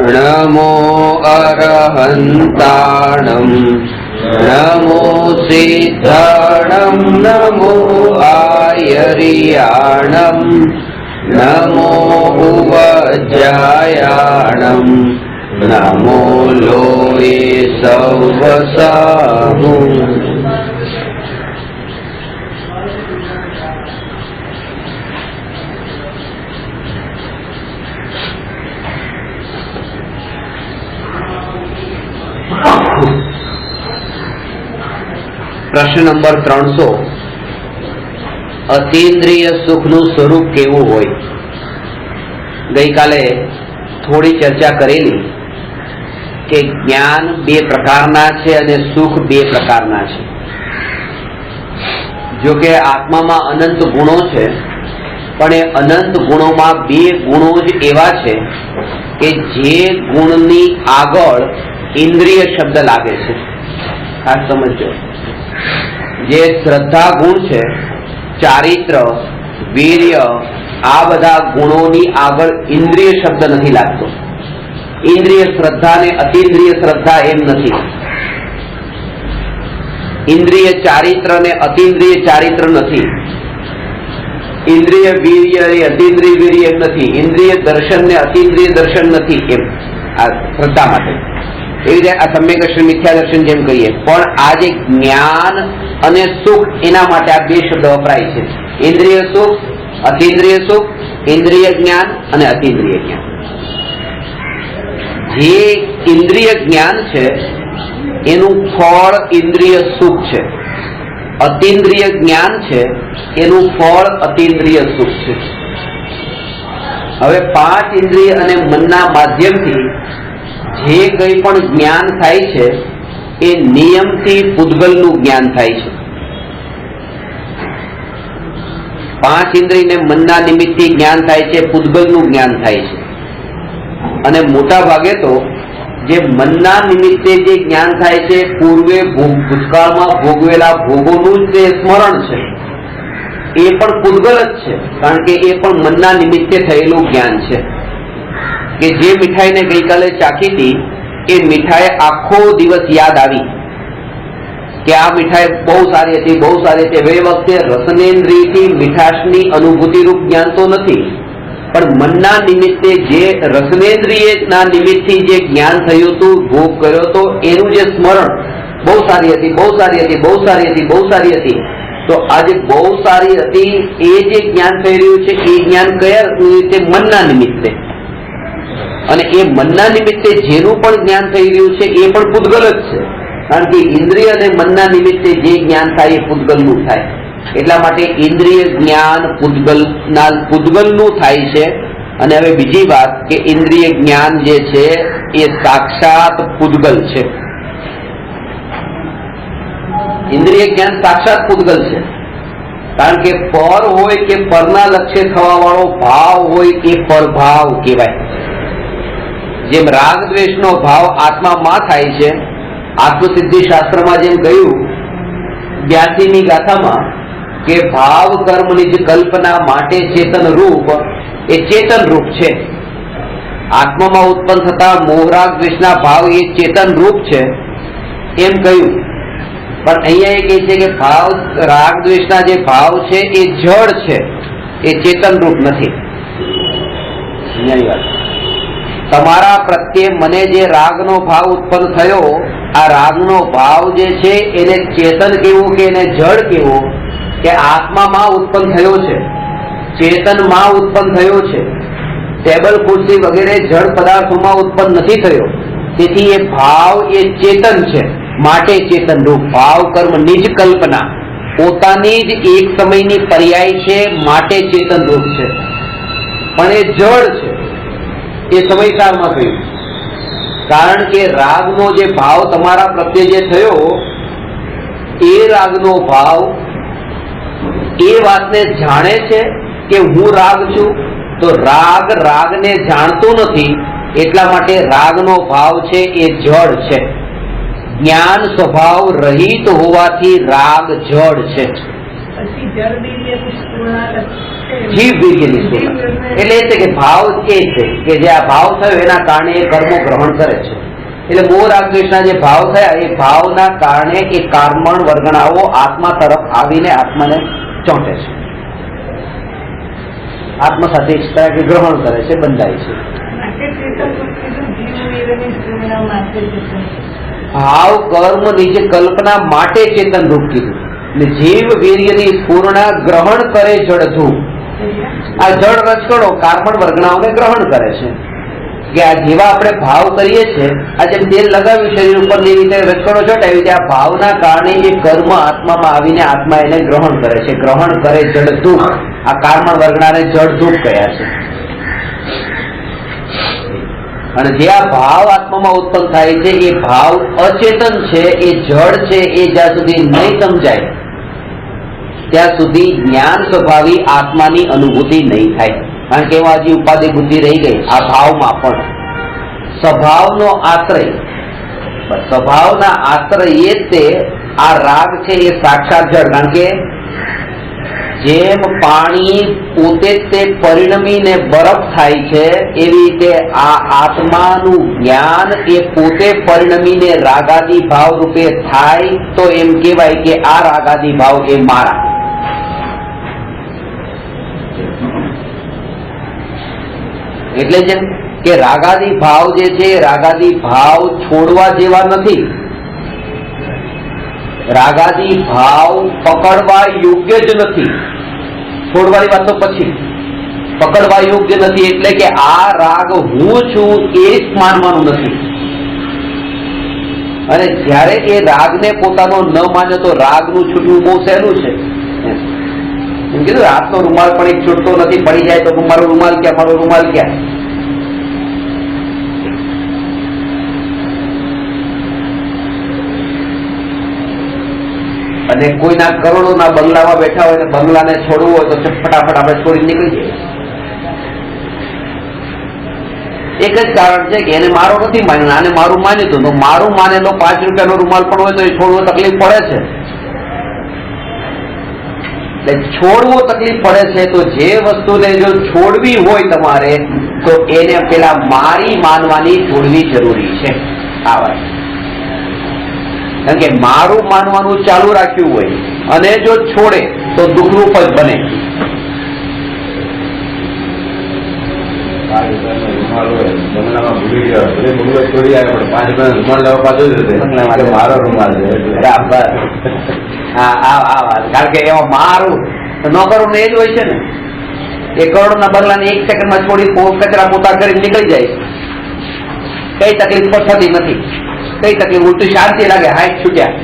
नमो अरहन्ताणं नमो सिद्धाणं नमो आयर्याणं नमो उवज्जायाणं नमो लोये सवसाहु। प्रश्न नंबर 300 अतीन्द्रिय सुखનું સ્વરૂપ કેવું હોય? ગઈકાલે થોડી ચર્ચા કરેલી કે જ્ઞાન બે પ્રકારના છે અને સુખ બે પ્રકારના છે. જો કે આત્મામાં અનંત ગુણો છે, પણ એ અનંત ગુણોમાં બે ગુણો જ એવા છે કે જે ગુણની આગળ ઇન્દ્રિય શબ્દ લાગે છે. ખાસ સમજો, જે શ્રદ્ધા ગુણ છે, ચારિત્ર, વીર્ય, આ બધા ગુણોની આગળ ઇન્દ્રિય શબ્દ નથી લાગતો. ઇન્દ્રિય શ્રદ્ધા ને અતિન્દ્રિય શ્રદ્ધા એમ નથી. ઇન્દ્રિય ચારિત્ર ને અતિન્દ્રિય ચારિત્ર નથી. ઇન્દ્રિય વીર્ય એ અતિન્દ્રિય વીર્ય એમ નથી. ઇન્દ્રિય દર્શન ને અતિન્દ્રિય દર્શન નથી એમ આ શ્રદ્ધા માટે. એવી રીતે આ સમ્યક દર્શન, મિથ્યા દર્શન જેમ કહીએ, પણ આ જે જ્ઞાન અને સુખ એના માટે આ બે શબ્દ વપરાય છે. ઇન્દ્રિય સુખ, અતિન્દ્રિય સુખ, ઇન્દ્રિય જ્ઞાન અને અતિન્દ્રિય જ્ઞાન. જે ઇન્દ્રિય જ્ઞાન છે એનું ફળ ઇન્દ્રિય સુખ છે. અતિન્દ્રિય જ્ઞાન છે એનું ફળ અતિન્દ્રિય સુખ છે. હવે 5 ઇન્દ્રિય અને મનના માધ્યમથી જે કંઈ પણ જ્ઞાન થાય છે એ નિયમથી પૂતગલનું જ્ઞાન થાય છે. 5 ઇન્દ્રિય ને મનના નિમિત્તથી જ્ઞાન થાય છે, પૂતગલનું જ્ઞાન થાય છે. અને મોટા ભાગે તો જે મનના નિમિત્તે જે જ્ઞાન થાય છે પૂર્વે ભૂતકાળમાં ભોગવેલા ભોગોનું જ સ્મરણ છે. એ પણ પૂતગલ જ છે, કારણ કે એ પણ મનના નિમિત્તે થયેલું જ્ઞાન છે. કે જે મીઠાઈને ગઈકાલે ચાખી હતી એ મીઠાઈ આખો દિવસ યાદ આવી કે આ મીઠાઈ બહુ સારી હતી, બહુ સારી હતી. હવે વખતે રસનેન્દ્રિયથી મીઠાશની અનુભૂતિ રૂપ જ્ઞાન તો નથી, પણ મનના નિમિત્તે જે રસનેન્દ્રિયના નિમિત્તથી જે જ્ઞાન થયું હતું, ભોગ કર્યો હતો, એનું જે સ્મરણ બહુ સારી હતી, બહુ સારી હતી, બહુ સારી હતી, બહુ સારી હતી. તો આજે બહુ સારી હતી એ જે જ્ઞાન થઈ રહ્યું છે એ જ્ઞાન કયા રીતે? મનના નિમિત્તે. અને એ મનના નિમિત્તે જેનું પણ જ્ઞાન થઈ રહ્યું છે એ પણ પૂતગલ જ છે, કારણ કે ઇન્દ્રિય અને મનના નિમિત્તે જે જ્ઞાન થાય એ પૂતગલનું થાય. એટલા માટે ઇન્દ્રિય જ્ઞાન પૂતગલનું થાય છે. અને હવે બીજી વાત કે ઇન્દ્રિય જ્ઞાન જે છે એ સાક્ષાત પૂતગલ છે. ઇન્દ્રિય જ્ઞાન સાક્ષાત પૂતગલ છે, કારણ કે પર હોય કે પરના લક્ષ્ય થવા વાળો ભાવ હોય એ પરભાવ કહેવાય. જેમ રાગ દ્વેષનો ભાવ આત્મામાં થાય છે, આત્મસિદ્ધિ શાસ્ત્રમાં જેમ કહ્યું 82મી ગાથામાં કે ભાવ કર્મ નિજ કલ્પના માટે ચેતન રૂપ, એ ચેતન રૂપ છે. આત્મામાં ઉત્પન્ન થતા મોહરાગ દ્વેષના ભાવ એ ચેતન રૂપ છે એમ કહ્યું. પણ અહીંયા એ કહે છે કે ભાવ રાગ દ્વેષના જે ભાવ છે એ જડ છે, એ ચેતન રૂપ નથી. અહીંયા વાત, તમારા પ્રત્યે મને જે રાગનો ભાવ ઉત્પન્ન થયો, આ રાગનો ભાવ જે છે એને ચેતન કેવું કે એને જડ કેવું? કે આત્મામાં ઉત્પન્ન થયો છે, ચેતનમાં ઉત્પન્ન થયો છે. ટેબલ ખુરશી વગેરે જડ પદાર્થોમાં ઉત્પન્ન નથી થયો. તેથી એ ભાવ એ ચેતન છે, માટે ચેતન રૂપ. ભાવ કર્મ નિજ કલ્પના પોતાની જ એક સમયની પર્યાય છે, માટે ચેતન રૂપ છે. પણ એ જડ છે, એ સમયકાળમાં થયું. કારણ કે રાગનો જે ભાવ તમારા પ્રત્યે જે થયો, એ રાગનો ભાવ એ વાતને જાણે છે કે હું રાગ છું, તો રાગ રાગને જાણતો નથી. એટલા માટે રાગનો ભાવ છે એ જડ છે. જ્ઞાન સ્વભાવ રહિત હોવાથી રાગ જડ છે. જીવ વીર્યની સ્ફૂર્ણા એટલે એ છે કે ભાવ એ છે કે જે આ ભાવ થયો એના કારણે એ કર્મો ગ્રહણ કરે છે. એટલે મોહ રાગ દ્વેષના જે ભાવ થયા એ ભાવના કારણે એ કર્મણ વર્ગણાઓ આત્મા તરફ આવીને આત્માને ચોંટે છે, આત્મા સાથે એક કે ગ્રહણ કરે છે, બંધાય છે. ભાવ કર્મ નીચે કલ્પના માટે ચેતન રૂપ કીધું ને જીવ વીર્યની સ્ફૂર્ણા ગ્રહણ કરે જડધું. આ જળ રચકણો કાર્બન વર્ગણાઓને ગ્રહણ કરે છે કે આ જેવા આપણે ભાવ કરીએ છીએ, આ જેમ તેલ લગાવ્યું શરીર ઉપર જે રીતે રચકણો ચોંટાય એવી રીતે આ ભાવના કારણે એ કર્મ આત્મામાં આવીને આત્મા એને ગ્રહણ કરે છે. ગ્રહણ કરે જડધૂપ, આ કાર્બન વર્ગણાને જળધૂપ કહ્યા છે. અને જે આ ભાવ આત્મામાં ઉત્પન્ન થાય છે એ ભાવ અચેતન છે, એ જળ છે, એ જ્યાં સુધી નહીં સમજાય ત્યાં સુધી જ્ઞાન સ્વભાવી આત્માની અનુભૂતિ નહીં થાય. કારણ કે એમાં હજી ઉપાધિ બુદ્ધિ રહી ગઈ. આ ભાવમાં પણ સ્વભાવનો આશ્રય, સ્વભાવના આશ્રય તે આ રાગ છે એ સાક્ષાત જળ. કારણ કે જેમ પાણી પોતે તે પરિણમીને બરફ થાય છે એવી રીતે આ આત્માનું જ્ઞાન એ પોતે પરિણમીને રાગાદી ભાવ રૂપે થાય તો એમ કહેવાય કે આ રાગાદી ભાવ એ મારા. એટલે જેમ કે રાગાદી ભાવ જે છે રાગાદી ભાવ છોડવા જેવા નથી. રાગાદી ભાવ પકડવા યોગ્ય જ નથી. છોડવાની વાત તો પછી, પકડવા યોગ્ય નથી એટલે કે આ રાગ હું છું એ જ માનવાનું નથી. અને જ્યારે એ રાગને પોતાનો ન માને તો રાગનું છૂટવું બહુ સહેલું છે. એમ કીધું હાથનો રૂમાલ પણ એક છૂટતો નથી, પડી જાય તો મારો રૂમાલ ક્યાં, મારો રૂમાલ ક્યાં. અને કોઈના કરોડોના બંગલામાં બેઠા હોય ને બંગલાને છોડવું હોય તો ફટાફટ આપણે છોડી નીકળી જઈએ. એક જ કારણ છે કે એને મારો નથી માન્યો, આને મારું માન્યું હતું. તો મારું માનેલો 5 રૂપિયાનો રૂમાલ પણ હોય તો એ છોડવો તકલીફ પડે છે. એટલે છોડવો તકલીફ પડે છે. તો જે વસ્તુને જો છોડવી હોય તમારે તો એને પેલા મારી માનવાની છોડવી જરૂરી છે. આ વાત, કારણ કે મારું માનવાનું ચાલુ રાખ્યું હોય અને જો છોડે તો દુઃખરૂપ જ બને. કારણ કે એમાં મારું નોકરું ને એ જ હોય છે ને. 1 કરોડના બંગલાને 1 સેકન્ડમાં છોડી કચરા પોતા કરીને નીકળી જાય, કઈ તકલીફ પણ થતી નથી. કઈ તકલીફ ઉલટી શાંતિ લાગે, હાથ છૂટ્યા.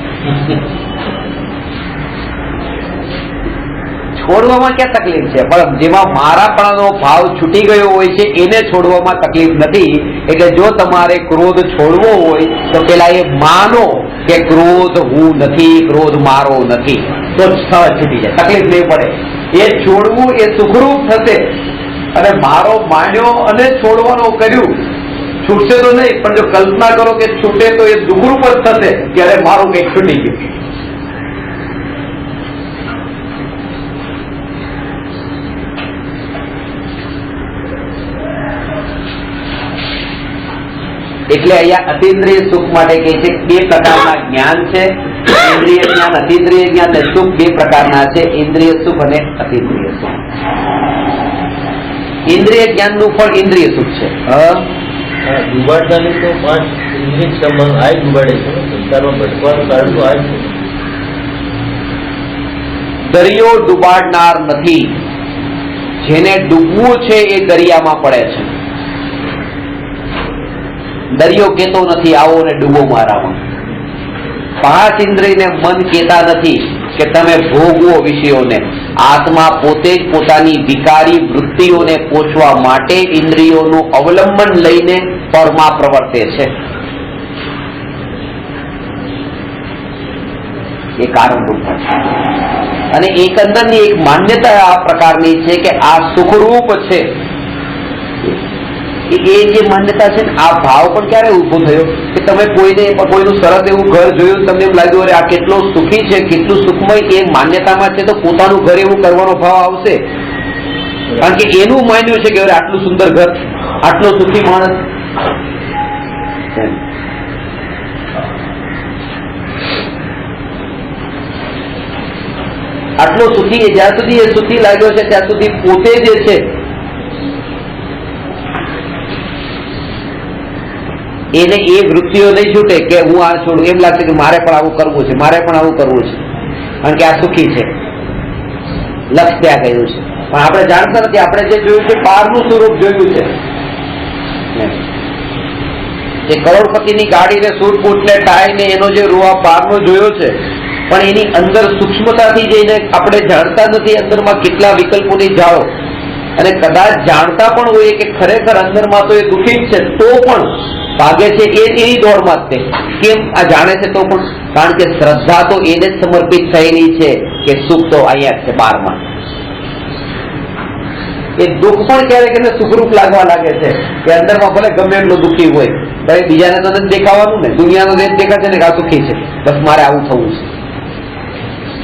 છોડવામાં ક્યાં તકલીફ છે? પણ જેમાં મારાપણાનો ભાવ છૂટી ગયો હોય છે એને છોડવામાં તકલીફ નથી. એટલે જો તમારે ક્રોધ છોડવો હોય તો પેલા એ માનો કે ક્રોધ હું નથી, ક્રોધ મારો નથી, તો સહજ છૂટી જાય, તકલીફ નહીં પડે. એ છોડવું એ સુખરૂપ થશે. અને મારો માન્યો અને છોડવાનો કર્યું, છૂટશે તો નહીં, પણ જો કલ્પના કરો કે છૂટે તો એ દુઃખરૂપ જ થશે ત્યારે મારું કંઈક છૂટી ગયું. એટલે અહીંયા અતિન્દ્રિય સુખ માટે કહે છે 2 પ્રકારના જ્ઞાન છે. ઇન્દ્રિય જ્ઞાન, અતિન્દ્રિય જ્ઞાન અને સુખ 2 પ્રકારના છે, ઇન્દ્રિય સુખ અને અતિન્દ્રિય સુખ. ઇન્દ્રિય જ્ઞાનનું ફળ ઇન્દ્રિય સુખ છે. ડૂબાડતાની તો 5 ઇન્દ્રિય સંબંધ આ ડૂબાડે છે. સંસારમાં ભટકવાનું કારણ તો આ જ છે. દરિયો ડૂબાડનાર નથી, જેને ડૂબવું છે એ દરિયામાં પડે છે. દરિયો કેતો નથી આવો ને ડૂબો મારામાં. 5 ઇન્દ્રિયને મન કેતા નથી કે તમે ભોગવો વિષયોને. આત્મા પોતે જ પોતાની વિકારી વૃત્તિઓને પોષવા માટે ઇન્દ્રિયોનું અવલંબન લઈને પરમાં પ્રવર્તે છે. એ કારણરૂપ છે. અને એકંદરની એક માન્યતા આ પ્રકારની છે કે આ સુખરૂપ છે. એ જે માન્યતા છે ને, આ ભાવ પણ ક્યારે ઉભો થયો કે તમે કોઈનું સરસ એવું ઘર જોયું, તમને એમ લાગ્યું અરે આ કેટલો સુખી છે, કેટલું સુખમય, એ માન્યતામાં છે તો પોતાનું ઘર એવું કરવાનો ભાવ આવશે, કારણ કે એનું માન્યું છે કે અરે આટલું સુંદર ઘર, આટલો સુખી માણસ. આટલો સુખી, જ્યાં સુધી એ સુખી લાગ્યો છે ત્યાં સુધી પોતે જે છે એને એ વૃત્તિઓ નહીં છૂટે કે હું આ છોડું. એમ લાગશે કે મારે પણ આવું કરવું છે, મારે પણ આવું કરવું છે, કારણ કે આ સુખી છે, લક્ષ ત્યાં ગયું છે. પણ આપણે જાણતા નથી, આપણે જે જોયું છે બહારનું સ્વરૂપ જોયું છે. એ કરોડપતિની ગાડી ને સૂટ બૂટ ને ટાઈ ને એનો જે રૂઆબ બહારનો જોયો છે, પણ એની અંદર સૂક્ષ્મતાથી જઈને આપણે જાણતા નથી અંદરમાં કેટલા વિકલ્પોની જાળો, અને કદાચ જાણતા પણ હોઈએ કે ખરેખર અંદરમાં તો એ દુઃખી જ છે, તો પણ ભાગે છે એની દોડમાં જ તે. કેમ આ જાણે છે તો પણ? કારણ કે શ્રદ્ધા તો એને જ સમર્પિત થયેલી છે કે સુખ તો અહીંયા જ છે બહારમાં. એ દુઃખ પણ ક્યારેક એને સુખરૂપ લાગવા લાગે છે કે અંદરમાં ભલે ગમે એટલું દુઃખી હોય, પણ બીજાને તો નથી દેખાવાનું ને, દુનિયાનો દેશ દેખાશે ને કે આ સુખી છે, બસ મારે આવું થવું છે.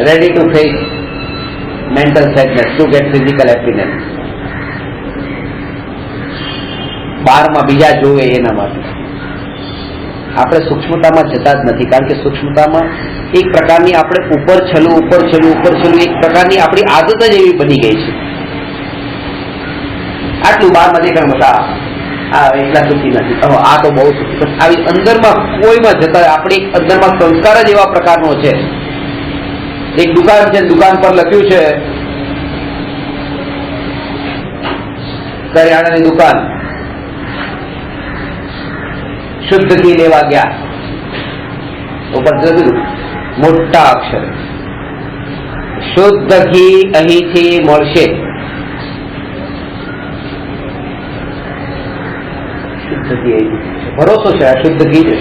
Ready to face mental sadness to get physical happiness. બહારમાં બીજા જોવે એના માટે. આપણે સૂક્ષ્મતામાં જતા જ નથી, કારણ કે સૂક્ષ્મતામાં એક પ્રકારની આપણે ઉપર છલું એક પ્રકારની આપણી આદત જ એવી બની ગઈ છે. આટલું બહારમાં દેખાણ બધા આ એટલા સુખી નથી, આ તો બહુ સુખી. આવી અંદરમાં કોઈમાં જતા આપણે અંદરમાં સંસ્કાર જ એવા પ્રકારનો છે. એક દુકાન છે, દુકાન પર લખ્યું છે કરિયાણાની દુકાન, શુદ્ધ ઘી લેવા ગયા, ઉપર લખ્યું મોટા અક્ષર શુદ્ધ ઘી અહીંથી મળશે. શુદ્ધ ઘી ભરોસો છે આ શુદ્ધ ઘી છે.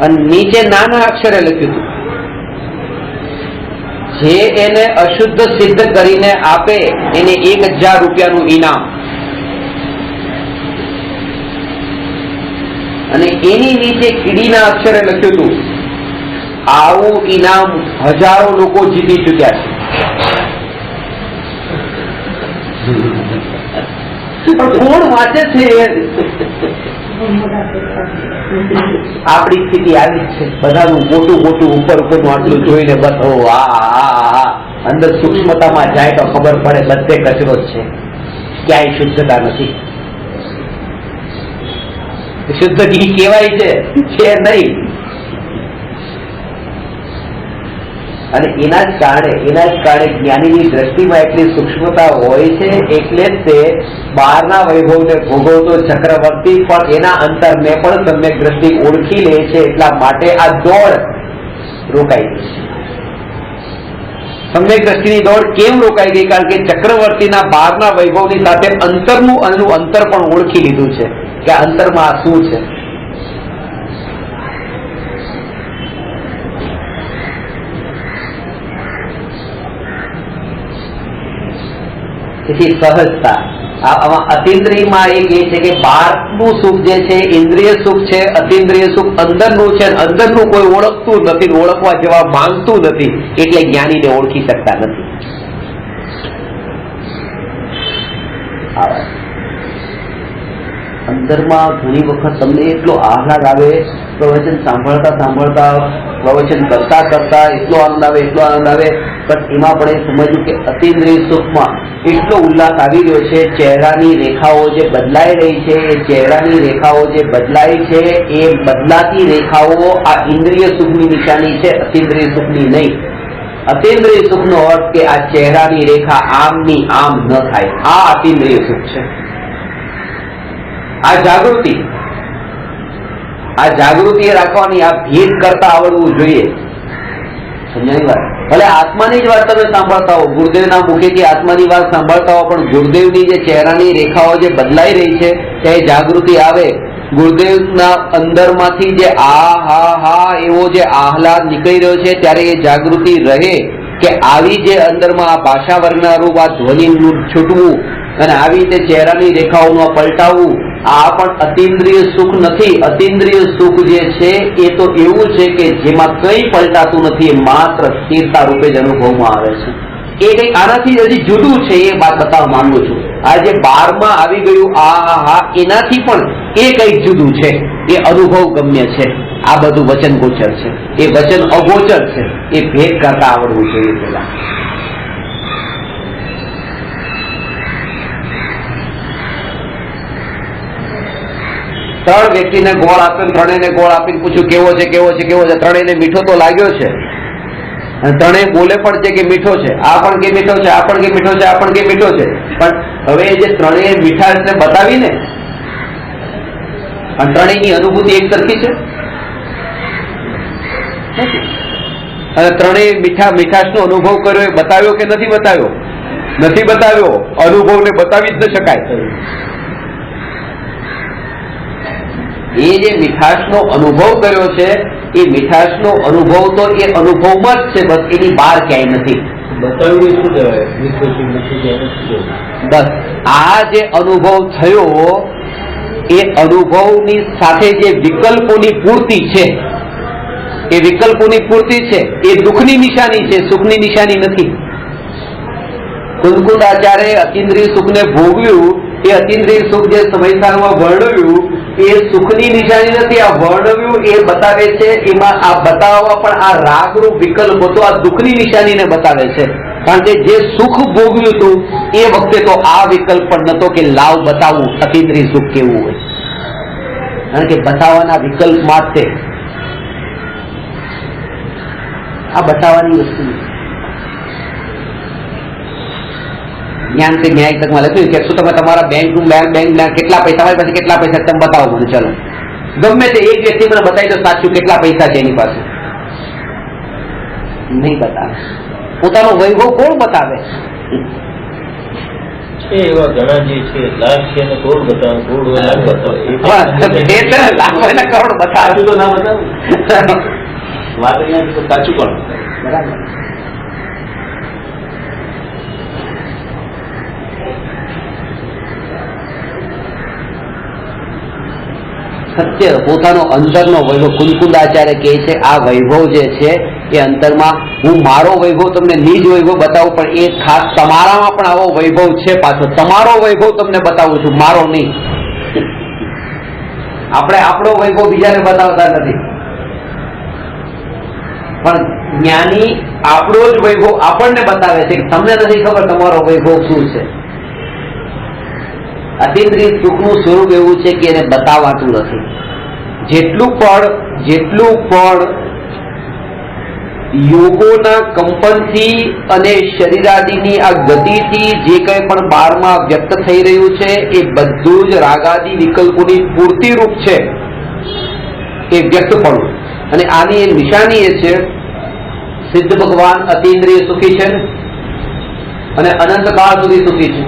અને નીચે નાના અક્ષરે લખ્યું હતું જે એને અશુદ્ધ સિદ્ધ કરીને આપે એને 1000 રૂપિયાનું ઇનામ. અને એની નીચે કીડીના અક્ષરે લખ્યું હતું આવું ઇનામ હજારો લોકો જીતી ચુક્યા છે. પણ કોણ વાંચે છે? આપણી સ્થિતિ આવી જ છે, બધાનું મોટું ઉપરનું આટલું જોઈને બસ અંદર સૂક્ષ્મતામાં જાય તો ખબર પડે બધે કચરો જ છે, ક્યાંય શુદ્ધતા નથી. શુદ્ધ ઘી કહેવાય છે નહીં. અને એના જ કારણે જ્ઞાનીની દ્રષ્ટિમાં એટલી સૂક્ષ્મતા હોય છે, એટલે જ તે બહારના વૈભવને ભોગવતો ચક્રવર્તી પણ એના અંતરને પણ સમ્યક દ્રષ્ટિ ઓળખી લે છે. એટલા માટે આ દોડ રોકાઈ ગઈ છે. સમ્યક દ્રષ્ટિની દોડ કેમ રોકાઈ ગઈ? કારણ કે ચક્રવર્તીના બહારના વૈભવની સાથે અંતરનું અંતર પણ ઓળખી લીધું છે કે અંતરમાં આ શું છે. તેથી સહજતા આમાં અતિન્દ્રિયમાં એક એ છે કે બહારનું સુખ જે છે ઇન્દ્રિય સુખ છે, અતિન્દ્રિય સુખ અંદરનું છે. અંદરનું કોઈ ઓળખતું નથી, ઓળખવા જવા માંગતું નથી, એટલે જ્ઞાનીને ઓળખી શકતા નથી. અંદરમાં ઘણી વખત તમને એટલો આહલાદ આવે, પ્રવચન સાંભળતા પ્રવચન કરતા એટલો આનંદ આવે, પણ એમાં પણ એ સમજ્યું કે અતિન્દ્રિય સુખમાં એટલો ઉલ્લાસ આવી રહ્યો છે. ચહેરાની રેખાઓ જે બદલાઈ રહી છે, એ ચહેરાની રેખાઓ જે બદલાય છે, એ બદલાતી રેખાઓ આ ઇન્દ્રિય સુખની નિશાની છે, અતિન્દ્રિય સુખની નહીં. અતિન્દ્રિય સુખનો અર્થ કે આ ચહેરાની રેખા આમની આમ ન થાય, આ અતિન્દ્રિય સુખ છે. આ જાગૃતિ એ રાખવાની, આ ભેદ કરતા આવડવું જોઈએ. સમજાણી વાત? ભલે આત્માની જ વાત તમે સાંભળતા હો, ગુરુદેવના મુખેથી આત્માની વાત સાંભળતા હો, પણ ગુરુદેવની જે ચહેરાની રેખાઓ જે બદલાઈ રહી છે તે જાગૃતિ આવે. ગુરુદેવના અંદરમાંથી જે એવો જે આહલાદ નીકળી રહ્યો છે, ત્યારે એ જાગૃતિ રહે કે આવી જે અંદરમાં આ ભાષા વર્ગના રૂપ, આ ધ્વનિનું છૂટવું અને આવી રીતે ચહેરાની રેખાઓનું પલટાવવું, આ પણ અતિન્દ્રિય સુખ નથી. અતિન્દ્રિય સુખ જે છે એ તો એવું છે કે જેમાં કંઈ પલટાતું નથી, એ માત્ર સ્થિરતા રૂપે જ અનુભવમાં આવે છે. એ કંઈક આનાથી હજી જુદું છે, એ વાત બતાવવા માંગુ છું. આ જે 12માં આવી ગયું આ એનાથી પણ એ કંઈક જુદું છે, એ અનુભવ ગમ્ય છે. આ બધું વચન ગોચર છે, એ વચન અગોચર છે. એ ભેદ કરતા આવડવું જોઈએ પેલા. ત્રણ વ્યક્તિને ગોળ આપ્યો, ત્રણેયને ગોળ આપીને પૂછ્યું કેવો છે, કેવો છે, કેવો છે. ત્રણેયને મીઠો તો લાગ્યો છે, અને ત્રણેય બોલે પણ છે કે મીઠો છે. આ પણ કે મીઠો છે, આ પણ કે મીઠો છે, આ પણ કે મીઠો છે. પણ હવે જે ત્રણેય મીઠાશને બતાવીને, અને ત્રણેયની અનુભૂતિ એક સરખી છે, અને ત્રણેય મીઠાશનો અનુભવ કર્યો, એ બતાવ્યો કે નથી બતાવ્યો? નથી બતાવ્યો. અનુભવને બતાવી જ ન શકાય. એ જે મીઠાશનો અનુભવ કર્યો છે, એ મીઠાશનો અનુભવ તો એ અનુભવમાં જ છે, બસ એની બહાર ક્યાંય નથી. બતાવ્યું શું કહેવાય? બસ આ જે અનુભવ થયો, એ અનુભવની સાથે જે વિકલ્પોની પૂર્તિ છે, એ વિકલ્પોની પૂર્તિ છે, એ દુઃખની નિશાની છે, સુખની નિશાની નથી. કુંદકુંદ આચાર્ય અતિન્દ્રિય સુખને ભોગવ્યું, એ અતિન્દ્રિય સુખ જે સમયસારમાં વર્ણવ્યું, એ સુખની નિશાની નથી. આ વર્ણવ્યું એ બતાવે છે, એમાં આ બતાવવા પણ આ રાગરૂપ વિકલ્પ હતો, આ દુઃખની નિશાનીને બતાવે છે. કારણ કે જે સુખ ભોગવ્યું હતું એ વખતે તો આ વિકલ્પ પણ નતો કે લાવ બતાવું અતિન્દ્રિય સુખ કેવું હોય. કારણ કે બતાવવાના વિકલ્પ માટે આ બતાવવાની વસ્તુ જ્ઞાન કે ન્યાય તકમાં લખ્યું કે શું તમે તમારા બેંક કેટલા પૈસા, તમારી પાસે કેટલા પૈસા તમે બતાવો મને. ચલો ગમે તે એક વ્યક્તિ મને બતાવી દો સાચું કેટલા પૈસા છે એની પાસે. નહીં બતાવે. પોતાનો વૈભવ કોણ બતાવે? એવા ઘણા જે છે લાખ છે ને કરોડ બતાવે, કરોડ હોય લાખ બતાવે. લાખ હોય ને કરોડ બતાવે તો ના બતાવે. વાત અહીંયા તો સાચું પણ બરાબર. સત્ય પોતાનો અંતરનો વૈભવ. કુંદકુંદ આચાર્ય કહે છે આ વૈભવ જે છે એ અંતરમાં હું મારો વૈભવ તમને નિજ વૈભવ બતાવું, પણ એ ખાસ તમારામાં પણ આવો વૈભવ છે. પાછો તમારો વૈભવ તમને બતાવું છું, મારો નહીં. આપણે આપણો વૈભવ બીજાને બતાવતા નથી, પણ જ્ઞાની આપણો જ વૈભવ આપણને બતાવે છે કે તમને નથી ખબર તમારો વૈભવ શું છે. અતિન્દ્રિય સુખનું સ્વરૂપ એવું છે કે એને બતાવાતું નથી. જેટલું પણ યોગોના કંપનથી અને શરીરાદિની આ ગતિથી જે કંઈ પણ બહારમાં વ્યક્ત થઈ રહ્યું છે, એ બધું જ રાગાદિ વિકલ્પોની પૂર્તિ રૂપ છે, એ વ્યક્તપણું. અને આની નિશાની એ છે સિદ્ધ ભગવાન અતિન્દ્રિય સુખી છે અને અનંત કાળ સુધી સુખી છે.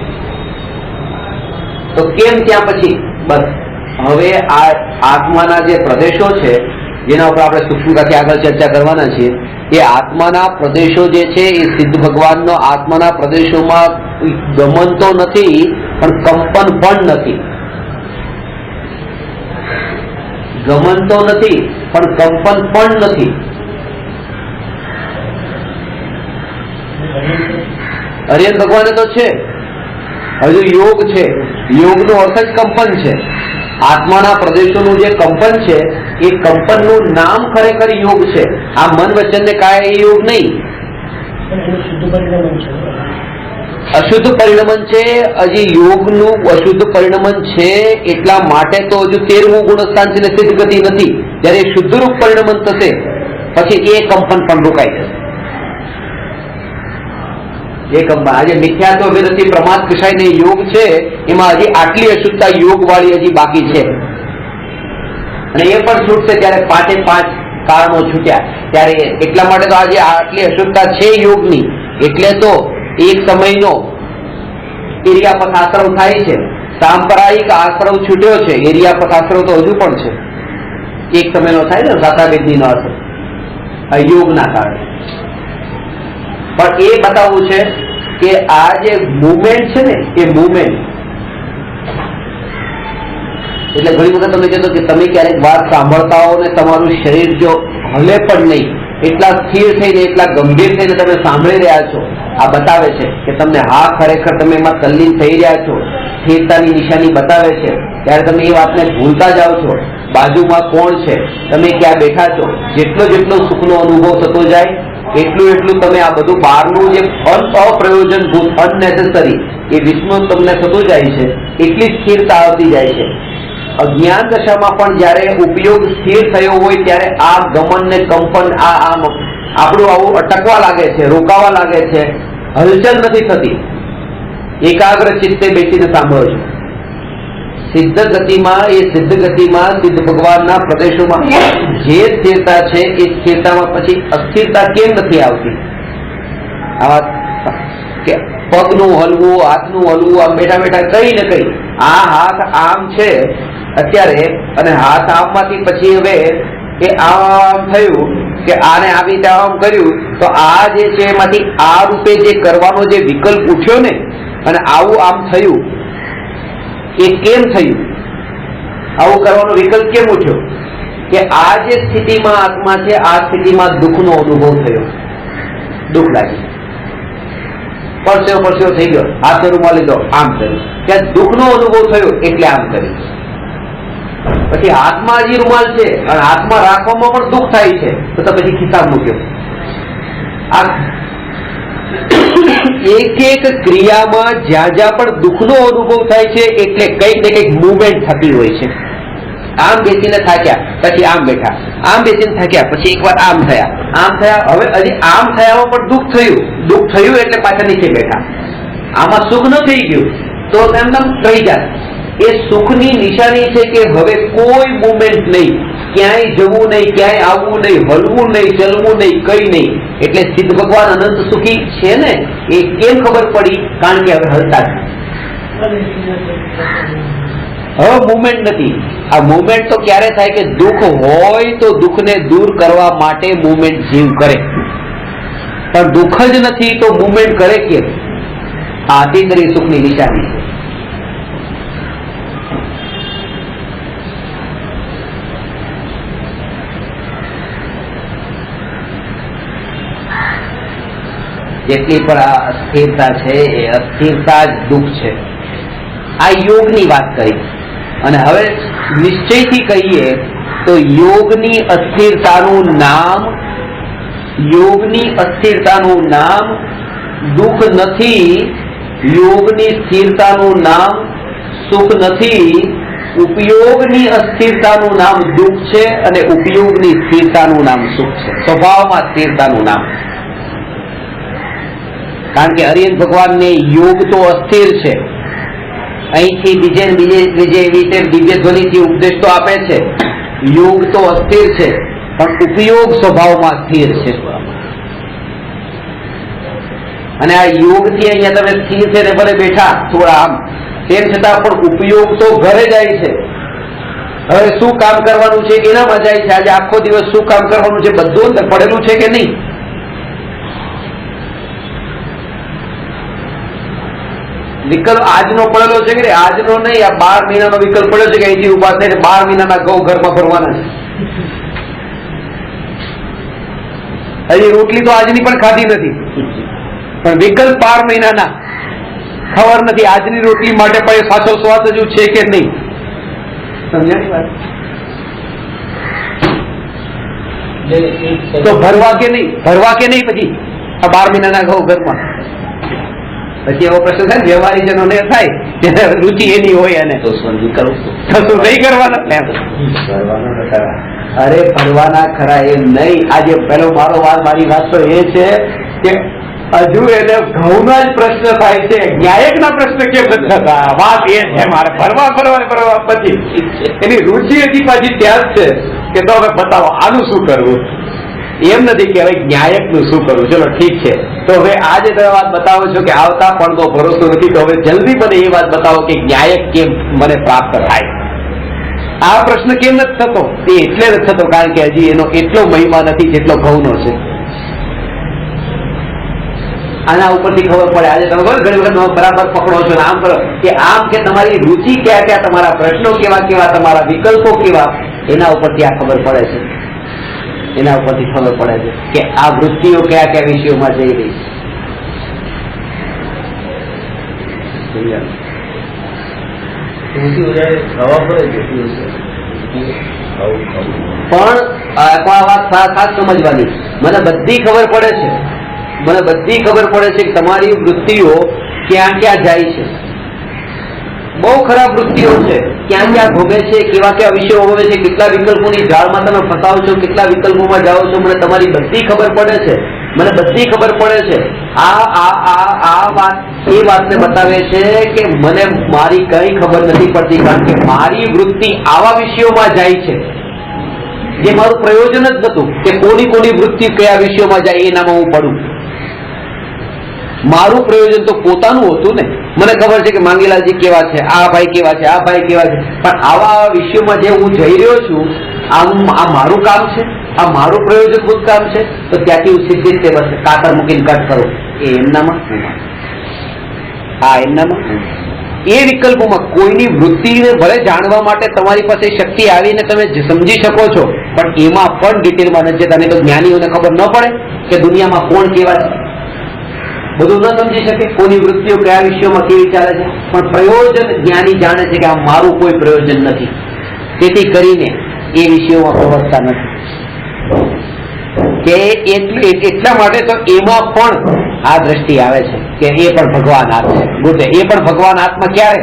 તો કેમ ત્યાં પછી બસ હવે આ આત્માના જે પ્રદેશો છે જેના ઉપર આપણે સૂક્ષ્મતાથી આગળ ચર્ચા કરવાના છીએ, એ આત્માના પ્રદેશો જે છે એ સિદ્ધ ભગવાનનો આત્માના પ્રદેશોમાં ગમન તો નથી, પણ કંપન પણ નથી. ગમન તો નથી પણ કંપન પણ નથી. હરિયન ભગવાને તો છે, હજુ યોગ છે. યોગનો અર્થ જ કંપન છે. આત્માના પ્રદેશોનું જે કંપન છે એ કંપનનું નામ ખરેખર યોગ છે. આ મન વચન ને કાય એ યોગ નહીં, અશુદ્ધ પરિણમન છે. હજી યોગનું અશુદ્ધ પરિણમન છે એટલા માટે તો હજુ 13મું ગુણસ્થાન છે ને સિદ્ધ ગતિ નથી. જયારે શુદ્ધ રૂપ પરિણમન થશે પછી એ કંપન પણ રોકાઈ જશે. આજે મિથ્યાત્વ વિરતિ પ્રમાદ કશાય યોગ છે, એમાં હજી આટલી અશુદ્ધતા યોગ વાળી હજી બાકી છે. અને એ પણ છૂટશે ત્યારે 5 કારણો છૂટ્યા ત્યારે. એટલા માટે તો આજે આટલી અશુદ્ધતા છે યોગની, એટલે તો એક સમયનો એરિયાપથ આશ્રવ થાય છે, સાંપ્રદાયિક આશ્રવ છૂટ્યો છે. એરિયાપથ આશ્રવ તો હજુ પણ છે, એક સમયનો થાય ને સાતાબેદની અર્થ યોગના કારણે. પણ એ બતાવવું છે કે આ જે મુવમેન્ટ છે ને, એ મુવમેન્ટ એટલે ઘણી વખત તમે કહેતો કે તમે ક્યારેક વાત સાંભળતા હો ને તમારું શરીર જો હલે પણ નહીં, એટલા સ્થિર થઈને એટલા ગંભીર થઈને તમે સાંભળી રહ્યા છો, આ બતાવે છે કે તમને હા ખરેખર તમે એમાં તલ્લીન થઈ રહ્યા છો, સ્થિરતાની નિશાની બતાવે છે. ત્યારે તમે એ વાતને ભૂલતા જાઓ છો. બાજુમાં કોણ છે, તમે ક્યાં બેઠા છો, જેટલો સુખનો અનુભવ થતો જાય એટલું તમે આ બધું બહારનું જે અપ્રયોજનભૂત અનનેસેસરી એ વિશ્વ તમને થતું જાય છે, એટલી સ્થિરતા આવતી જાય છે. અજ્ઞાન દશામાં પણ જયારે ઉપયોગ સ્થિર થયો હોય ત્યારે આ ગમન ને કંપન આપણું આવું અટકવા લાગે છે, રોકાવા લાગે છે, હલચલ નથી થતી. એકાગ્ર ચિત્તે બેસીને સાંભળો છો. સિદ્ધ ગતિમાં સિદ્ધ ભગવાનના પ્રદેશોમાં જે સ્થિરતા છે એ સ્થિરતામાં પછી અસ્થિરતા કેમ નથી આવતી? કે પગનું હલવું, હાથનું હલવું, આમ બેઠા બેઠા કઈ ને કઈ, આ હાથ આમ છે અત્યારે અને હાથ આમમાંથી પછી હવે એ આમ થયું કે આને આવી રીતે આમ કર્યું, તો આ જે છે એમાંથી આ રૂપે જે કરવાનો જે વિકલ્પ ઉઠ્યો ને અને આવું આમ થયું, એ કેમ થયું? આવું કરવાનો વિકલ્પ કેમ ઉઠ્યો? કે આ જે સ્થિતિમાં આત્મા છે આ સ્થિતિમાં દુઃખનો અનુભવ થયો, દુઃખ લાગ્યું, પરસેવો થઈ ગયો, હાથ રૂમાલ લીધો, આમ કર્યું, ત્યાં દુઃખનો અનુભવ થયો એટલે આમ કર્યું. પછી હાથમાં હજી રૂમાલ છે અને હાથમાં રાખવામાં પણ દુઃખ થાય છે, તો પછી ખિસ્સામાં મૂક્યો. આ એક ક્રિયામાં જ્યાં પણ દુઃખનો અનુભવ થાય છે એટલે કંઈક ને કંઈક મુવમેન્ટ થતી હોય છે. આમ બેસીને થાક્યા પછી આમ બેઠા, આમ બેસીને થાક્યા પછી એકવાર આમ થયા, હવે હજી આમ થયામાં પણ દુઃખ થયું એટલે પાછા નીચે બેઠા. આમાં સુખ ન થઈ ગયું તો એમને રહી જાય. એ સુખની નિશાની છે કે હવે કોઈ મુવમેન્ટ નહીં, ક્યાંય જવું નહીં, ક્યાંય આવવું નહીં, હલવું નહીં, ચલવું નહીં, કઈ નહીં. એટલે સિદ્ધ ભગવાન અનંત સુખી છે ને એ કેમ ખબર પડી? કારણ કે હવે હલતા છે, હવે મુવમેન્ટ નથી. આ મુવમેન્ટ તો ક્યારે થાય કે દુઃખ હોય તો દુઃખને દૂર કરવા માટે મુવમેન્ટ જીવ કરે, પણ દુઃખ જ નથી તો મુવમેન્ટ કરે કેમ? આ અતિન્દ્રિય સુખની નિશાની છે. જેટલી પણ આ અસ્થિરતા છે એ અસ્થિરતા જ દુઃખ છે. આ યોગની વાત કરી અને હવે નિશ્ચયથી કહીએ તો યોગની અસ્થિરતાનું નામ દુઃખ નથી, યોગની સ્થિરતાનું નામ સુખ નથી, ઉપયોગની અસ્થિરતાનું નામ દુઃખ છે અને ઉપયોગની સ્થિરતાનું નામ સુખ છે. સ્વભાવમાં સ્થિરતાનું નામ, કારણ કે હરિહર ભગવાનને યોગ તો અસ્થિર છે, અહીંથી બીજે રીતે દિવ્ય ધ્વનિથી ઉપદેશ તો આપે છે. યોગ તો અસ્થિર છે પણ ઉપયોગ સ્વભાવમાં સ્થિર છે. અને આ યોગથી અહીંયા તમે સ્થિર છે ને ભલે બેઠા થોડા આમ, તેમ છતાં પણ ઉપયોગ તો ઘરે જાય છે. હવે શું કામ કરવાનું છે એનામાં જાય છે. આજે આખો દિવસ શું કામ કરવાનું છે બધું અંદર પડેલું છે કે નહીં? વિકલ્પ આજનો પડેલો છે કે આજનો નહીં, આ 12 મહિનાનો વિકલ્પ પડ્યો છે કે અહીંથી ઉભા થઈને 12 મહિનાના ઘઉં ઘરમાં ભરવાના છે. હજી રોટલી તો આજની પણ ખાધી નથી, પણ વિકલ્પ 12 મહિનાના. ખબર નથી આજની રોટલી માટે પણ એ સાચો સ્વાદ હજુ છે કે નહીં. સમજાણી વાત? તો ભરવા કે નહીં પછી આ 12 મહિનાના ઘઉં ઘરમાં? પછી એવો પ્રશ્ન થાય વ્યવહારીજનોને થાય જેને રુચિ એની હોય અને કશું નહીં કરવાનો. અરે ફરવાના ખરા એમ નહીં. આજે પેલો મારી વાત તો એ છે કે હજુ એને ઘઉંના જ પ્રશ્ન થાય છે, ન્યાયકના પ્રશ્ન કેમ નથી થતા? વાત એ છે મારે ફરવા પછી એની રુચિ હજી પાછી ત્યાં જ છે કે તો હવે બતાવો આનું શું કરવું. એમ નથી કે હવે ન્યાયક નું શું કરવું. ચલો ઠીક છે, તો હવે આજે તમે વાત બતાવો છો કે આવતા પણ તો ભરોસો નથી, તો હવે જલ્દી મને એ વાત બતાવો કે ન્યાયક કેમ મને પ્રાપ્ત થાય. આ પ્રશ્ન કેમ નથી થતો? એ એટલે નથી થતો કારણ કે હજી એનો એટલો મહિમા નથી જેટલો ઘઉંનો છે. આના ઉપરથી ખબર પડે. આજે તમે ઘણી વખત બરાબર પકડો છો ને આમ કરો કે આમ કે તમારી રુચિ ક્યાં ક્યાં, તમારા પ્રશ્નો કેવા કેવા, તમારા વિકલ્પો કેવા, એના ઉપરથી આ ખબર પડે છે. એના ઉપરથી ખબર પડે છે કે આ વૃત્તિઓ કયા કયા વિષયોમાં જઈ રહી છે. પણ આ વાત ખાસ સમજવાની, મને બધી ખબર પડે છે, મને બધી ખબર પડે છે કે તમારી વૃત્તિઓ ક્યાં ક્યાં જાય છે. બહુ ખરાબ વૃત્તિઓ છે, ક્યાં ક્યાં ભોગે છે, કેવા કેવા વિષયો ભોગે છે, કેટલા વિકલ્પોની જાળમાં તમે ફસાવો છો, કેટલા વિકલ્પોમાં જાઓ છો, મને તમારી બધી ખબર પડે છે. મને બધી ખબર પડે છે. આ વાત એ વાતને બતાવે છે કે મને મારી કઈ ખબર નથી પડતી, કારણ કે મારી વૃત્તિ આવા વિષયોમાં જાય છે જે મારું પ્રયોજન જ નતું કે કોની વૃત્તિ કયા વિષયોમાં જાય એનામાં હું પડું. મારું પ્રયોજન તો પોતાનું હતું ને. મને ખબર છે કે માંગીલાલજી કેવા છે, આ ભાઈ કેવા છે, આ ભાઈ કેવા છે, પણ આવા વિષયોમાં જે હું જઈ રહ્યો છું, આ મારું કામ છે, આ મારું પ્રયોજનભૂત કામ છે, તો ત્યાંથી હું સીધી રીતે બસ કાતર મૂકીને કટ કરું. એ એમનામાં, હા એમનામાં, એ વિકલ્પોમાં કોઈની વૃત્તિને ભલે જાણવા માટે તમારી પાસે શક્તિ આવીને તમે સમજી શકો છો, પણ એમાં પણ ડિટેલમાં નથી જતા. તો જ્ઞાનીઓને ખબર ન પડે કે દુનિયામાં કોણ કેવા છે, બધું ન સમજી શકે, કોની વૃત્તિઓ કયા વિષયોમાં કેવી ચાલે છે, પણ પ્રયોજન જ્ઞાની જાણે છે કે આ મારું કોઈ પ્રયોજન નથી, તેથી કરીને એ વિષયોમાં પ્રવર્તતા નથી. કે એટલા માટે તો એમાં પણ આ દ્રષ્ટિ આવે છે કે એ પણ ભગવાન આત્મા છે. બુદ્ધે એ પણ ભગવાન આત્મા ક્યારે?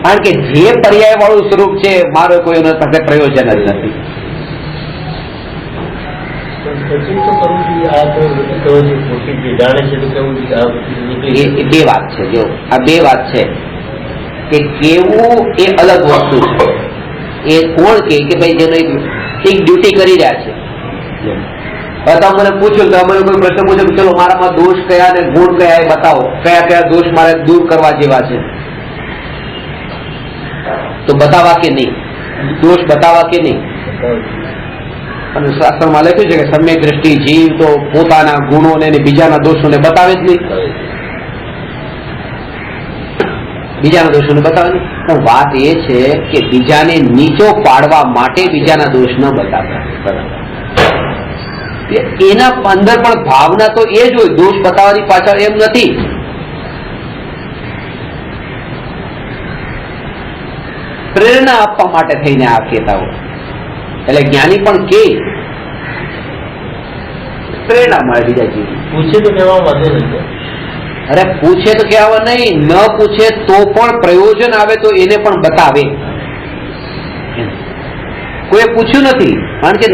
કારણ કે જે પર્યાય વાળું સ્વરૂપ છે, મારો કોઈ એના સાથે પ્રયોજન જ નથી. બે વાત છે, જો આ બે વાત છે કે કેવું એ અલગ વસ્તુ છે. એ કોણ કે ભાઈ જેનો એક ડ્યુટી કરી રહ્યા છે. મને પૂછ્યું તો મને કોઈ પ્રશ્ન પૂછ્યો ચલો મારામાં દોષ કયા ને ગુણ કયા એ બતાવો, કયા કયા દોષ મારે દૂર કરવા જેવા છે, તો બતાવવા કે નહીં, દોષ બતાવવા કે નહીં. અને શાસ્ત્રમાં લખ્યું છે કે સમ્યક દ્રષ્ટિ જીવ તો પોતાના ગુણોને બીજાના દોષોને બતાવે જ નહીં, બીજાના દોષોને બતાવે નહીં. પણ વાત એ છે કે બીજાને નીચો પાડવા માટે બીજાના દોષ ન બતાવતા. એના અંદર પણ ભાવના તો એ જ હોય, દોષ બતાવવાની પાછળ એમ નથી. પ્રેરણા આપવા માટે થઈને આ કહેતા હોય. એટલે જ્ઞાની પણ કે પ્રેરણા મળે બીજા જીવ. પૂછે તો કહેવા વાંધો નથી. અરે પૂછે તો કહેવા નહીં, ન પૂછે તો પણ પ્રયોજન આવે તો એને પણ બતાવે. કોઈ પૂછ્યું નથી, કારણ કે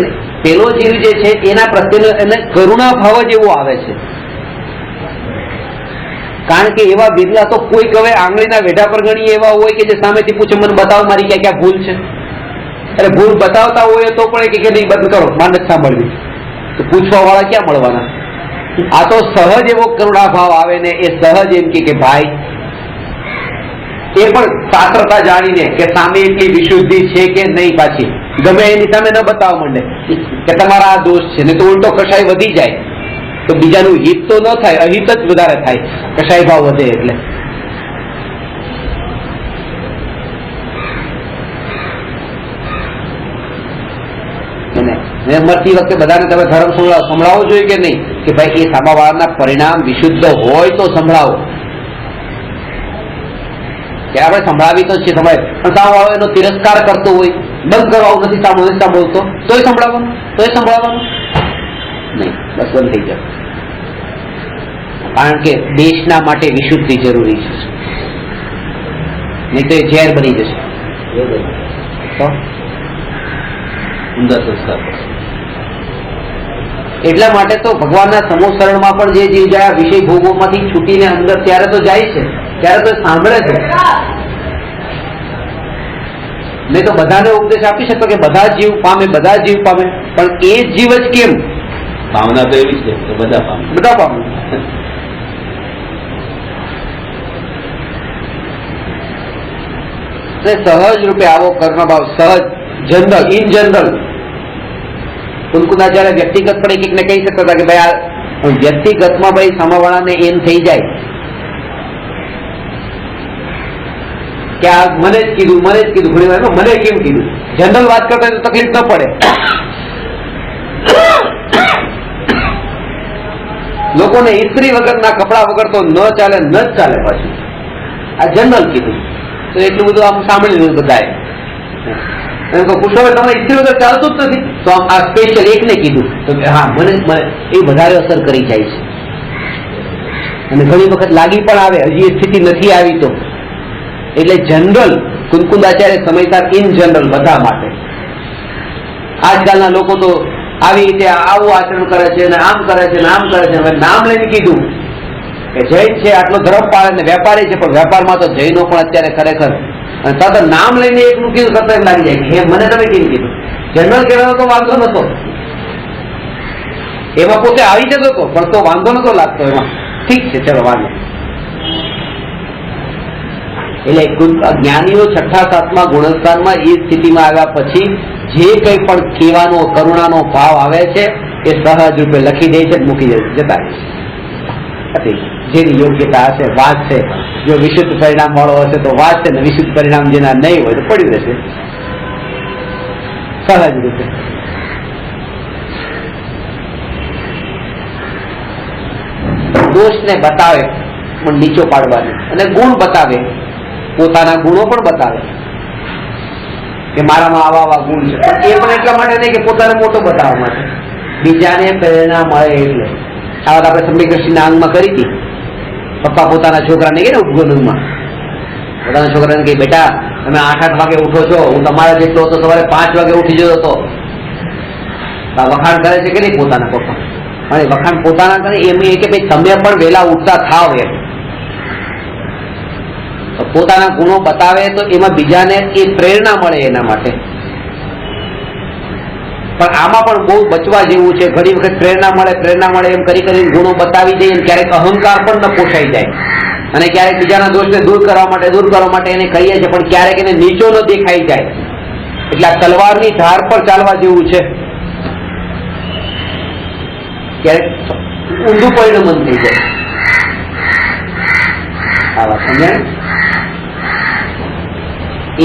પેલો જીવ જે છે એના પ્રત્યેનો એને કરુણા ભાવ જ એવો આવે છે. કારણ કે એવા બિરલા તો કોઈક હવે આંગળીના વેઢા પર ગણી એવા હોય કે જે સામેથી પૂછે મને બતાવો મારી ક્યાં ક્યાં ભૂલ છે. અરે ભૂલ બતાવતા હોય તો પણ કે નહીં બંધ કરો, મારે નથી સાંભળવી. તો પૂછવા વાળા ક્યાં મળવાના? આ તો સહજ એવો કરુણા ભાવ આવે ને, એ સહજ એમ કે ભાઈ એ પણ પાત્રતા જાણીને કે સામે એટલી વિશુદ્ધિ છે કે નહીં, પાછી ગમે એની સામે ન બતાવવા માંડે કે તમારા આ દોષ છે, ને તો ઉલટો કશાય વધી જાય તો બીજાનું હિત તો ન થાય, અહિત જ વધારે થાય, કશાય ભાવ વધે. એટલે મરતી વખતે બધાને તમે ધર્મ સંભળાવવો જોઈએ કે નહીં, કે ભાઈ એ સામાવાળાના પરિણામ વિશુદ્ધ હોય તો સંભળાવો. કે આપણે સંભળાવી તો છે સંભળાય, પણ સામાવાળો એનો તિરસ્કાર કરતો હોય, બંધ કરવાનું નથી સાંભળતો, તોય સંભળાવવાનું, નહીં, બસ બંધ થઈ જાય. કારણ કે દેશના માટે વિશુદ્ધિ જરૂરી છે, નહીં તો એ ઝેર બની જશે. તો ઊંધા સંસ્કાર. એટલા માટે તો ભગવાનના સમોસરણમાં પણ જે જીવ જાય વિષય ભોગોમાંથી છૂટીને અંદર ત્યારે તો જાય છે, ત્યારે તો સાંભળે છે. નહીં તો બધાને ઉપદેશ આપી શકો કે બધા જીવ પામે, બધા જીવ પામે, પણ એ જીવ જ કેમ? ભાવના તો એવી છે કે બધા પામે, બધા પામે. સહજ રૂપે આવો કર્મભાવ, સહજ ઇન જનરલ. કુંકુદાચાર્ય વ્યક્તિગત પણ એક ને કહી શકતા હતા કે ભાઈ પણ વ્યક્તિગતમાં ભાઈ સામેવાળાને એમ થઈ જાય કે આ મને જ કીધું ઘણી વાર મને કેમ કીધું. જનરલ વાત કરતા તો તકલીફ ન પડે. લોકોને ઇસ્ત્રી વગરના કપડા વગર તો ન ચાલે ન જ ચાલે. પાછું આ જનરલ કીધું તો એટલું બધું આમ સાંભળી લીધું બધાએ. કુશળ તમે ઇસ્ત્રી વગર ચાલતું જ નથી તો આમ આ સ્પેશિયલ એકને કીધું તો હા મને એ વધારે અસર કરી જાય છે. અને ઘણી વખત લાગી પણ આવે, હજી એ સ્થિતિ નથી આવી તો. એટલે જનરલ કુંકુદાચાર્ય સમયસાર ઇન જનરલ બધા માટે. આજકાલના લોકો તો આવી રીતે આવું આચરણ કરે છે ને આમ કરે છે ને આમ કરે છે. હવે નામ લઈને કીધું કે જૈન છે આટલો ધર્મ પાળે ને વેપારી છે, પણ વેપારમાં તો જૈનો પણ અત્યારે ખરેખર અને તરત નામ લઈને એકનું કીધું કરતા એમ લાગી જાય કે મને તમે કેમ કીધું. જનરલ કહેવાનો તો વાંધો નતો, એમાં પોતે આવી જતો હતો પણ તો વાંધો નતો લાગતો એમાં. ઠીક છે ચલો વાંધો. એટલે જ્ઞાનીઓ છઠ્ઠા સાતમા ગુણસ્થાનમાં એ સ્થિતિમાં આવ્યા પછી જે કંઈ પણ કહેવાનો કરુણાનો ભાવ આવે છે એ સહજ રૂપે લખી દે છે, મૂકી જતા જેની યોગ્યતા હશે વાંચશે. જો વિશુદ્ધ પરિણામ વાળો હશે તો વાંચશે ને વિશુદ્ધ પરિણામ જેના નહીં હોય તો પડ્યું રહેશે સહજ રૂપે. દોષને બતાવે પણ નીચો પાડવાની, અને ગુણ બતાવે, પોતાના ગુણો પણ બતાવે કે મારામાં આવા આવા ગુણ છે. પણ એ પણ એટલા માટે નહીં કે પોતાને મોટો બતાવવા માટે, બીજાને પ્રેરણા મળે એટલે. આ વાત આપણે સમ્યકૃષ્ણના અંગમાં કરી હતી. પપ્પા પોતાના છોકરાને કે ને ઉપગુણમાં પોતાના છોકરાને કહે બેટા તમે 8-8 વાગે ઉઠો છો, હું તમારા જેટલો હતો સવારે 5 વાગે ઉઠી જતો હતો. વખાણ કરે છે કે નહીં પોતાના પપ્પા? અને વખાણ પોતાના કરે એમ એ કે ભાઈ તમે પણ વહેલા ઉઠતા થાવ એમ. પોતાના ગુણો બતાવે તો એમાં બીજાને એ પ્રેરણા મળે એના માટે. પણ આમાં પણ બહુ બચવા જેવું છે. ઘણી વખત પ્રેરણા મળે એમ કરી ગુણો બતાવી દઈએ, ક્યારેક અહંકાર પણ ન પોષાઈ જાય, અને ક્યારેક બીજાના દોષને દૂર કરવા માટે એને કહીએ છીએ, પણ ક્યારેક એને નીચો ન દેખાઈ જાય. એટલે આ તલવારની ધાર પર ચાલવા જેવું છે. ક્યારેક ઊંધું પરિણમન થઈ જાય. આ વાત સમજાય?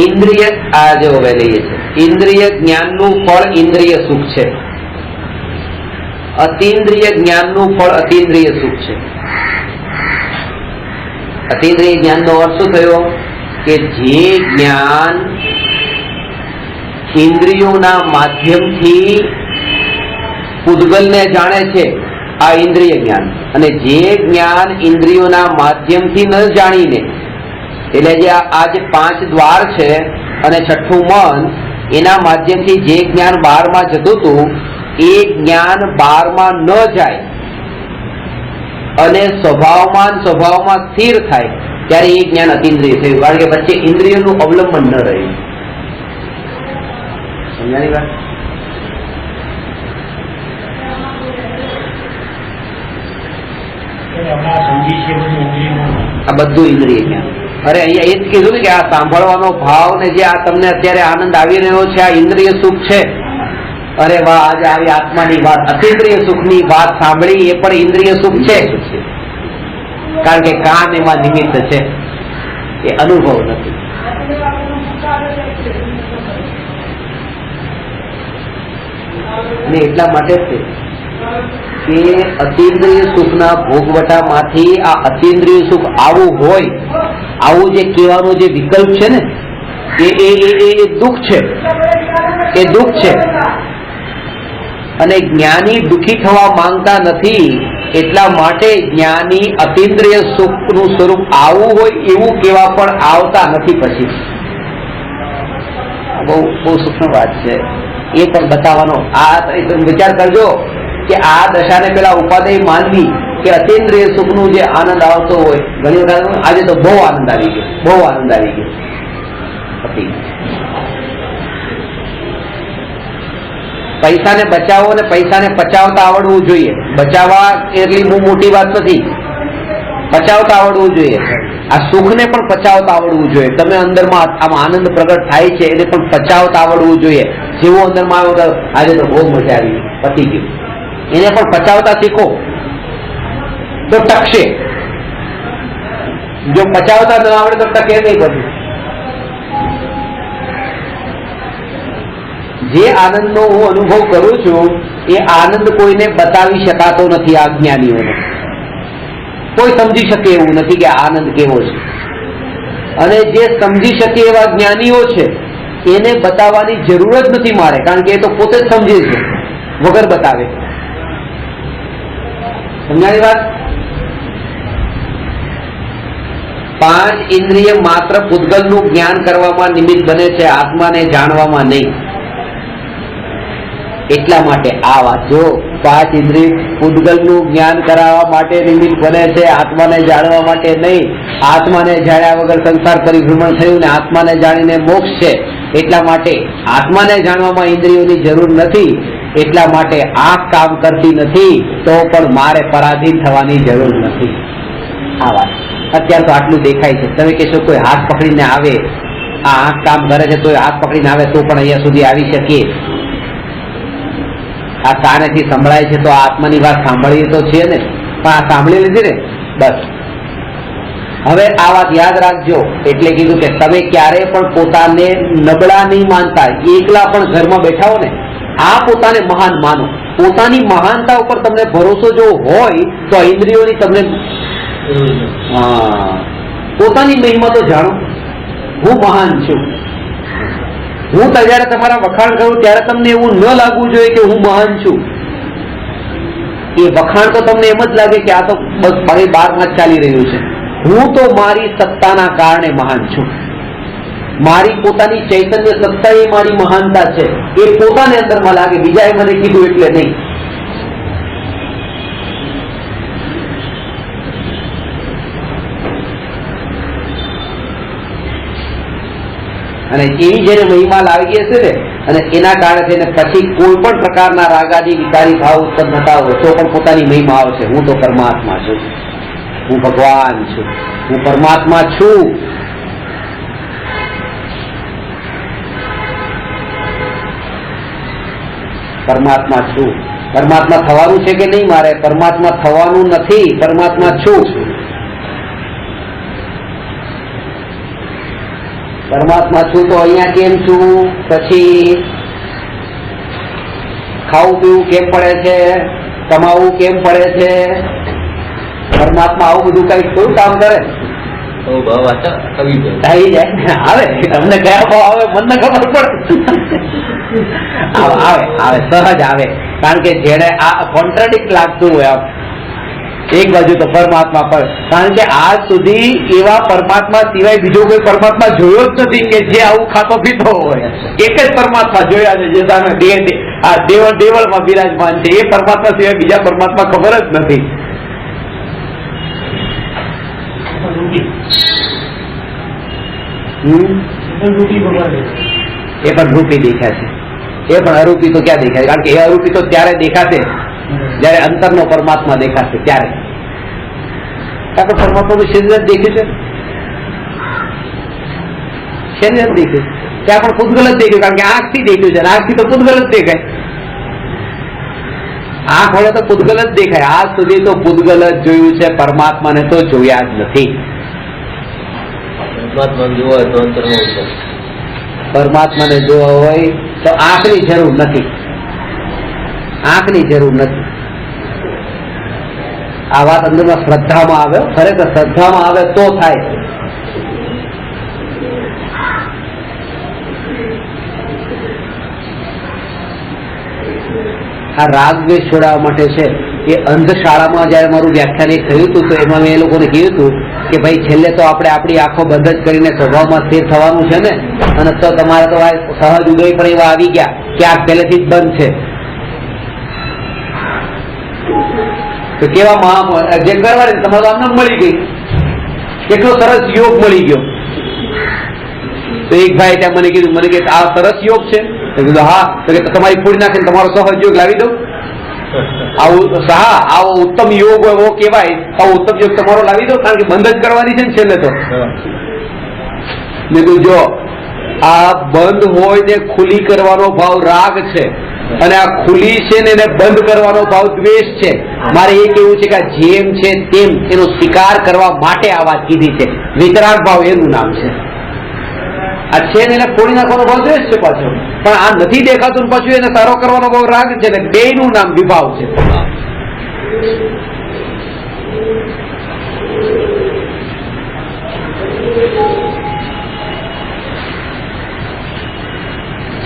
ઇન્દ્રિય આ જે હવે લઈએ છે, ઇન્દ્રિય જ્ઞાનનું ફળ ઇન્દ્રિય સુખ છે. અતિન્દ્રિય જ્ઞાનનું ફળ અતિન્દ્રિય સુખ છે. અતિન્દ્રિય જ્ઞાનનો અર્થ શું થયો? કે જે જ્ઞાન ઇન્દ્રિયોના માધ્યમથી પૂતગલને જાણે છે આ ઇન્દ્રિય જ્ઞાન, અને જે જ્ઞાન ઇન્દ્રિયોના માધ્યમથી ન જાણીને, એટલે જે આ જે 5 દ્વાર છે અને છઠ્ઠું મન, એના માધ્યમથી જે જ્ઞાન બહારમાં જતું હતું એ જ્ઞાન બહારમાં ન જાય અને સ્વભાવમાં સ્થિર થાય ત્યારે એ જ્ઞાન અતિન્દ્રિય થયું. કારણ કે વચ્ચે ઇન્દ્રિયોનું અવલંબન ન રહ્યું. સમજાણી વાત? આ બધું ઇન્દ્રિય જ્ઞાન. અરે અહીંયા એ જ કીધું ને કે આ સાંભળવાનો ભાવ ને જે આ તમને અત્યારે આનંદ આવી રહ્યો છે આ ઇન્દ્રિય સુખ છે. અરે વાહ, આજે આવી આત્માની વાત, અતિન્દ્રિય સુખની વાત સાંભળી એ પણ ઇન્દ્રિય સુખ છે. કારણ કે કાન એમાં નિમિત્ત છે, એ અનુભવ નથી. અને એટલા માટે જ કે અતિન્દ્રિય સુખના ભોગવટામાંથી આ અતિન્દ્રિય સુખ આવું હોય, આવું જે કહેવાનો જે વિકલ્પ છે ને એ દુઃખ છે. એ દુઃખ છે. અને જ્ઞાની દુઃખી થવા માંગતા નથી, એટલા માટે જ્ઞાની અતિન્દ્રિય સુખનું સ્વરૂપ આવું હોય એવું કેવા પણ આવતા નથી. પછી બહુ સૂક્ષ્મ વાત છે, એ પણ બતાવવાનો. આ વિચાર કરજો કે આ દશાને પેલા ઉપાદેય માનવી કે અતિન્દ્રિય સુખનું જે આનંદ આવતો હોય, ઘણી વખત આજે તો બહુ આનંદ આવી ગયો. પૈસાને બચાવો અને પૈસાને પચાવતા આવડવું જોઈએ. બચાવવા એટલી બહુ મોટી વાત નથી, પચાવતા આવડવું જોઈએ. આ સુખને પણ પચાવતા આવડવું જોઈએ. તમે અંદરમાં આમ આનંદ પ્રગટ થાય છે એને પણ પચાવતા આવડવું જોઈએ. જેવું અંદરમાં આવ્યો આજે તો બહુ મજા આવી, પતી ગયું, એને પણ પચાવતા શીખો. તો ટકશે, જો પચાવતા ન આવડે તો ટકે નહીં. બધું જે આનંદનો હું અનુભવ કરું છું એ આનંદ કોઈને બતાવી શકાતો નથી. આ જ્ઞાનીઓને કોઈ સમજી શકે એવું નથી કે આનંદ કેવો છે. અને જે સમજી શકે એવા જ્ઞાનીઓ છે એને બતાવવાની જરૂર જ નથી મારે, કારણ કે એ તો પોતે જ સમજે છે વગર બતાવે. સમજાણી વાત? 5 ઇન્દ્રિય માત્ર પૂતગલનું જ્ઞાન કરવામાં નિમિત્ત બને છે, આત્માને જાણવામાં નહીં. એટલા માટે આ વાત જો 5 ઇન્દ્રિય પૂતગલનું જ્ઞાન કરાવવા માટે નિમિત્ત બને છે, આત્માને જાણવા માટે નહીં. આત્માને જાણ્યા વગર સંસાર પરિભ્રમણ થયું ને આત્માને જાણીને મોક્ષ છે. એટલા માટે આત્માને જાણવામાં ઇન્દ્રિયોની જરૂર નથી. એટલા માટે આંખ કામ કરતી નથી તો પણ મારે પરાધીન થવાની જરૂર નથી. આ વાત અત્યારે તો આટલું દેખાય છે. તમે કહેશો કોઈ હાથ પકડીને આવે, આ આંખ કામ કરે છે તો હાથ પકડીને આવે તો પણ અહીંયા સુધી આવી શકીએ. આ કાનેથી સંભળાય છે તો આત્માની વાત સાંભળીએ તો છે ને, પણ આ સાંભળી લીધી ને બસ. હવે આ વાત યાદ રાખજો. એટલે કીધું કે તમે ક્યારે પણ પોતાને નબળા નહીં માનતા. એકલા પણ ઘરમાં બેઠા હો ને, આ પોતાને મહાન માનો. પોતાની મહાનતા ઉપર તમને ભરોસો જો હોય તો આ ઇન્દ્રિયોની તમને પોતાની મહિમા તો જાણો. હું મહાન છું. હું તો જયારે તમારા વખાણ કરું ત્યારે તમને એવું ન લાગવું જોઈએ કે હું મહાન છું. એ વખાણ તો તમને એમ જ લાગે કે આ તો બસ મારી બહારમાં જ ચાલી રહ્યું છે. હું તો મારી સત્તાના કારણે મહાન છું. મારી પોતાની ચૈતન્ય સત્તા એ મારી મહાનતા છે. એ પોતાને અંદરમાં લાગે, બીજાએ મને કીધું એટલે નહીં. અને એવી જેને મહિમા લાગી હશે ને અને એના કારણે થઈને પછી કોઈ પણ પ્રકારના રાગાદી વિકારી ભાવ ઉત્પન્ન થતા હોય તો પણ પોતાની મહિમા આવશે. હું તો પરમાત્મા છું, હું ભગવાન છું, હું પરમાત્મા છું. પરમાત્મા છું. પરમાત્મા થવાનું છે કે નહીં મારે? પરમાત્મા થવાનું નથી, પરમાત્મા છું. પરમાત્મા છું તો અહીંયા કેમ છું? પછી ખાવું પીવું કેમ પડે છે? કમાવું કેમ પડે છે? પરમાત્મા આવું બધું કઈ થોડું કામ કરે? આવી જાય આવે. તમને કયા ભાવ આવે મને ખબર પડે. આવે આવે સહજ આવે. કારણ કે જેને આ કોન્ટ્રાડિક્ટ લાગતું હોય આમ એક બાજુ તો પરમાત્મા પર, કારણ કે આજ સુધી એવા પરમાત્મા સિવાય બીજો કોઈ પરમાત્મા જોયો જ નથી કે જે આવું ખાતો પીતો હોય. એક જ પરમાત્મા જોયા છે જે સામે આ દેવળમાં બિરાજમાન છે. એ પરમાત્મા સિવાય બીજા પરમાત્મા ખબર જ નથી. એ પણ રૂપી દેખાશે. એ પણ અરૂપી તો ક્યાં દેખાય? કારણ કે એ અરૂપી તો ત્યારે દેખાશે જયારે અંતરનો પરમાત્મા દેખાશે ત્યારે. કારણ કે પરમાત્માનું શરીર જ દેખ્યું છે, શરીર જ દેખ્યું. ત્યાં પણ પૂતગલ જ દેખ્યું, કારણ કે આંખથી દેખ્યું છે. આંખથી તો પૂતગલ જ દેખાય. આંખ વડે તો પૂતગલ જ દેખાય. આજ સુધી તો પૂતગલ જ જોયું છે, પરમાત્માને તો જોયા જ નથી. પરમાત્માને જોવા હોય તો આંખની જરૂર નથી. આંખની જરૂર નથી. આ વાત અંદરમાં શ્રદ્ધામાં આવે. ખરેખર શ્રદ્ધામાં આવે તો થાય. આ રાગ દ્વેષ છોડાવવા માટે છે. એ અંધશાળામાં જયારે મારું વ્યાખ્યાન એક થયું હતું તો એમાં મેં એ લોકોને કીધું હતું કે ભાઈ છેલ્લે તો આપણે આપણી આંખો બંધ જ કરીને સ્વભાવમાં સ્થિર થવાનું છે ને, અને તો તમારે તો સહજ ઉદય પણ એવા આવી ગયા કે આ પહેલેથી જ બંધ છે. તો કેવા જે કરવાની તમારે આમને મળી ગઈ, કેટલો સરસ યોગ મળી ગયો. તો એક ભાઈ ત્યાં મને કીધું, મને કે આ સરસ યોગ છે. કીધું હા. તો કે તમારી ફૂડ નાખીને તમારો સહજ યોગ લાવી દઉં. આવો ઉત્તમ યોગ હોય એવો કેવાય. આવો ઉત્તમ યોગ તમારો લાવી દો, કારણ કે બંધ જ કરવાની છે ને છેલ્લે તો. મેં કીધું જો આ બંધ હોય ને ખુલ્લી કરવાનો ભાવ રાગ છે, અને આ ખુલ્લી છે ને એને બંધ કરવાનો ભાવ દ્વેષ છે. મારે એ કેવું છે કે જેમ છે તેમ એનો સ્વીકાર કરવા માટે આ વાત કીધી છે. વિતરાગ ભાવ એનું નામ છે. આ છે ને એને ફોડી નાખવાનો ભાવ દ્વેષ છે પાછો, પણ આ નથી દેખાતું ને પાછું એને સારો કરવાનો ભાવ રાગ છે ને બેયનું નામ વિભાવ છે.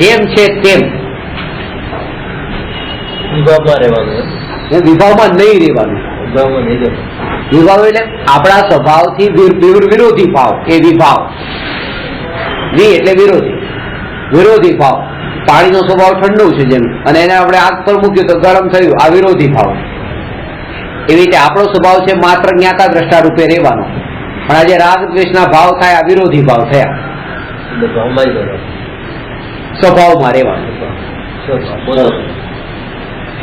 જેમ છે તેમ વિભાવમાં રહેવાનું, વિભાવમાં નહીં રહેવાનું. વિભાવમાં નહીં રહેવાનું. વિભાવ એટલે આપણા સ્વભાવથી વિરોધી ભાવ, એ વિભાવ. એટલે વિરોધી ભાવ. પાણીનો સ્વભાવ ઠંડુ છે જેમ, અને એને આપણે આગ પર મૂક્યું તો ગરમ થયું, આ વિરોધી ભાવ. એવી રીતે આપણો સ્વભાવ છે માત્ર જ્ઞાતા દ્રષ્ટા રૂપે રહેવાનો, પણ આજે રાગ દ્વેષના ભાવ થાય, આ વિરોધી ભાવ થયા. સ્વભાવમાં રહેવાનું,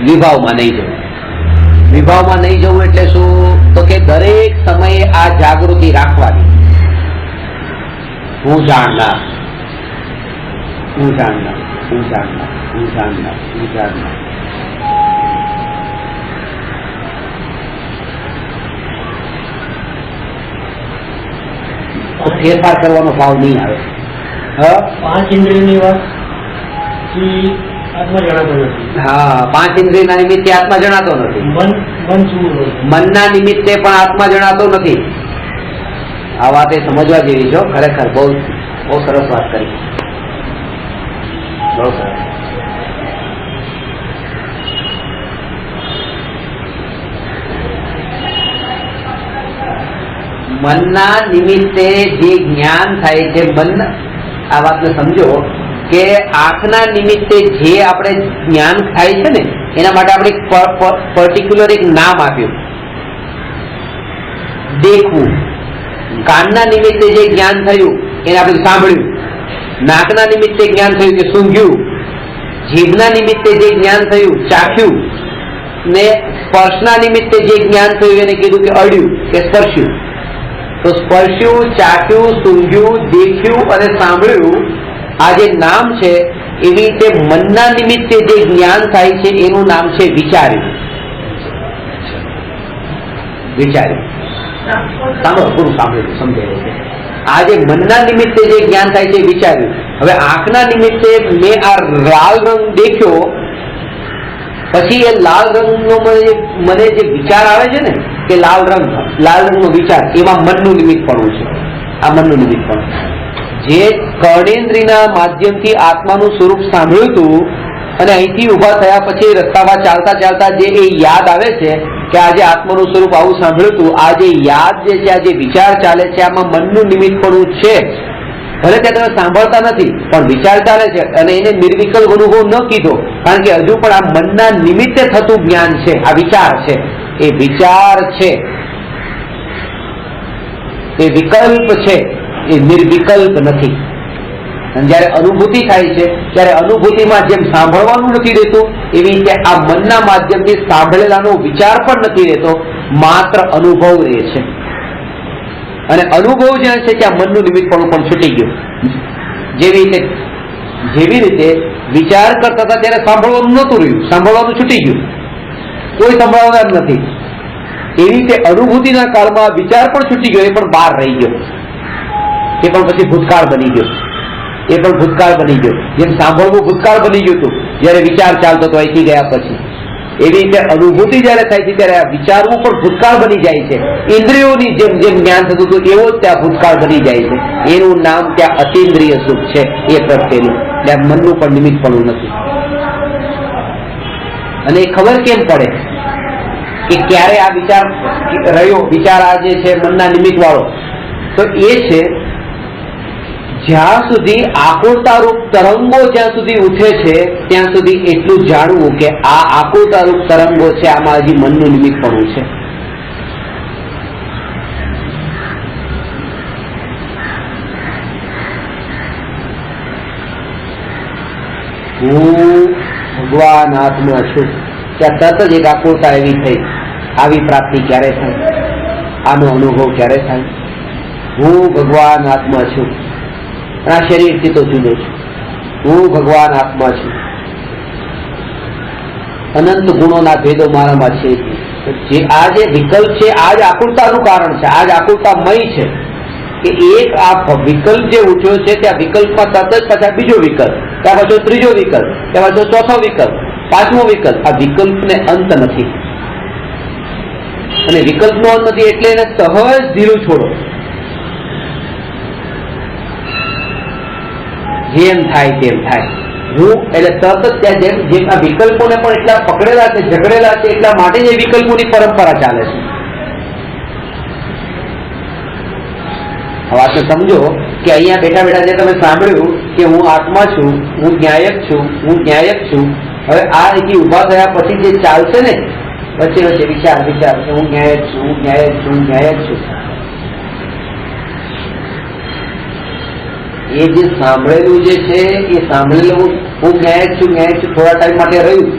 વિભાવમાં નહીં જવું. વિભાવમાં નહીં જવું એટલે શું? તો કે દરેક સમયે આ જાગૃતિ રાખવાની. હું જાણનાર, હું જાણનાર, હું જાણનાર, હું જાણનાર, હું જાણનાર. ફેરફાર કરવાનો ભાવ નહીં આવે. 5 ઇન્દ્રિયની વાત આત્મા જણાતો નથી. હા, 5 ઇન્દ્રિયના નિમિત્તે આત્મા જણાતો નથી. મન શું હોય? મનના નિમિત્તે પણ આત્મા જણાતો નથી. આ વાત એ સમજવા જેવી છો. ખરેખર બહુ બહુ સરસ વાત કરી, બહુ સરસ. મનના નિમિત્તે જે જ્ઞાન થાય છે, મન, આ વાતને સમજો કે આંખના નિમિત્તે જે આપણે જ્ઞાન થાય છે ને, એના માટે આપણે પર્ટિક્યુલર એક નામ આપ્યું, દેખવું. કાનના નિમિત્તે જે જ્ઞાન થયું એને આપણે સાંભળ્યું. નાકના નિમિત્તે જ્ઞાન થયું કે સૂંઘ્યું. જીભના નિમિત્તે જે જ્ઞાન થયું ચાખ્યું. ને સ્પર્શના નિમિત્તે જે જ્ઞાન થયું એને કીધું કે અડ્યું કે સ્પર્શ્યું. તો સ્પર્શ્યું, ચાખ્યું, સૂંઘ્યું, દેખ્યું અને સાંભળ્યું, આ જે નામ છે, એવી રીતે મનના નિમિત્તે જે જ્ઞાન થાય છે એનું નામ છે વિચાર્યું. વિચાર્યું, સાંભળો, પૂરું સાંભળ્યું, સમજાય છે. આ જે મનના નિમિત્તે જે જ્ઞાન થાય છે વિચાર્યું. હવે આંખના નિમિત્તે મેં આ લાલ રંગ દેખ્યો, પછી એ લાલ રંગનો મને જે વિચાર આવે છે ને કે લાલ રંગનો વિચાર, એમાં મનનું નિમિત્ત પણ છે. આ મનનું નિમિત્ત પણ જે કર્ણેન્દ્રિયના માધ્યમથી આત્માનું સ્વરૂપ સાંભળ્યું હતું, અને અહીંથી ઉભા થયા પછી રસ્તામાં ચાલતા ચાલતા જે એ યાદ આવે છે કે આજે આત્માનું સ્વરૂપ આવું સાંભળ્યું હતું, આ જે યાદ જે છે, આ જે વિચાર ચાલે છે, આમાં મનનું નિમિત્ત પણ છે. ભલે ત્યાં તમે સાંભળતા નથી પણ વિચાર ચાલે છે, અને એને નિર્વિકલ્પ અનુભવ ન કીધો, કારણ કે હજુ પણ આ મનના નિમિત્તે થતું જ્ઞાન છે. આ વિચાર છે, એ વિચાર છે, એ વિકલ્પ છે, એ નિર્વિકલ્પ નથી. અને જયારે અનુભૂતિ થાય છે ત્યારે અનુભૂતિમાં જેમ સાંભળવાનું નથી રહેતું, એવી રીતે આ મનના માધ્યમથી સાંભળેલાનો વિચાર પણ નથી રહેતો, માત્ર અનુભવ રહે છે. અને અનુભવ જ્યાં છે ત્યાં મનનું નિમિત્તપણું પણ છૂટી ગયું. જેવી રીતે વિચાર કરતા હતા ત્યારે સાંભળવાનું નહોતું રહ્યું, સાંભળવાનું છૂટી ગયું, કોઈ સંભળાવનાર નથી. એવી રીતે અનુભૂતિના કાળમાં વિચાર પણ છૂટી ગયો, એ પણ બહાર રહી ગયો, એ પણ પછી ભૂતકાળ બની ગયો. જેમ સાંભળવું ભૂતકાળ બની ગયું હતું જયારે વિચાર ચાલતો હતો અહીંથી ગયા પછી, એવી રીતે અનુભૂતિ જયારે થાય છે ત્યારે આ વિચારવું પણ ભૂતકાળ બની જાય છે. ઇન્દ્રિયોની જેમ જેમ જ્ઞાન થતું હતું એવો જ ત્યાં ભૂતકાળ બની જાય છે. એનું નામ ત્યાં અતિન્દ્રિય સુખ છે, એ પ્રત્યેનું. ત્યાં મનનું પણ નિમિત્ત પણ નથી. અને એ ખબર કેમ પડે કે ક્યારે આ વિચાર રહ્યો, વિચાર આ જે છે મનના નિમિત્ત વાળો, તો એ છે જ્યાં સુધી આકુળતારૂપ તરંગો જ્યાં સુધી ઉઠે છે ત્યાં સુધી એટલું જાણવું કે આ આકુળતારૂપ તરંગો છે, આમાં હજી મનનું નિમિત્ત પણ છે. હું ભગવાન આત્મા છું, ત્યાં તરત જ એક આકુળતા એવી થઈ, આવી પ્રાપ્તિ ક્યારે થાય, આનો અનુભવ ક્યારે થાય? હું ભગવાન આત્મા છું, આ શરીરથી તો જુદો છું, હું ભગવાન આત્મા છું, અનંત ગુણોના ભેદો મારામાં છે. જે આ જે વિકલ્પ છે આ જ આકુલતાનું કારણ છે, આ જ આકુલતામય છે કે એક આ વિકલ્પ જે ઉઠ્યો છે ત્યાં વિકલ્પમાં તરત જ પાછા બીજો વિકલ્પ, ત્યાં પાછો ત્રીજો વિકલ્પ, ત્યાં પાછો ચોથો વિકલ્પ, પાંચમો વિકલ્પ. આ વિકલ્પને અંત નથી, અને વિકલ્પનો અંત નથી એટલે એને સહજ ધીરું છોડો. જેમ થાય તેમ થાય. હું એટલે તરત જ ત્યાં જેમ આ વિકલ્પોને પણ એટલા પકડેલા છે, ઝઘડેલા છે, એટલા માટે જ એ વિકલ્પોની પરંપરા ચાલે છે. વાતને સમજો કે અહીંયા બેઠા બેઠા જે તમે સાંભળ્યું કે હું આત્મા છું, હું ન્યાયક છું, હું ન્યાયક છું, હવે આ રીતે ઉભા થયા પછી જે ચાલશે ને વચ્ચે વચ્ચે વિચાર કે હું ન્યાયક છું, હું ન્યાયક છું, હું ન્યાયક છું, એ જે સાંભળેલું જે છે એ સાંભળેલું હું ન્યાયક છું, ન્યાયક છું થોડા ટાઈમ માટે રહ્યું,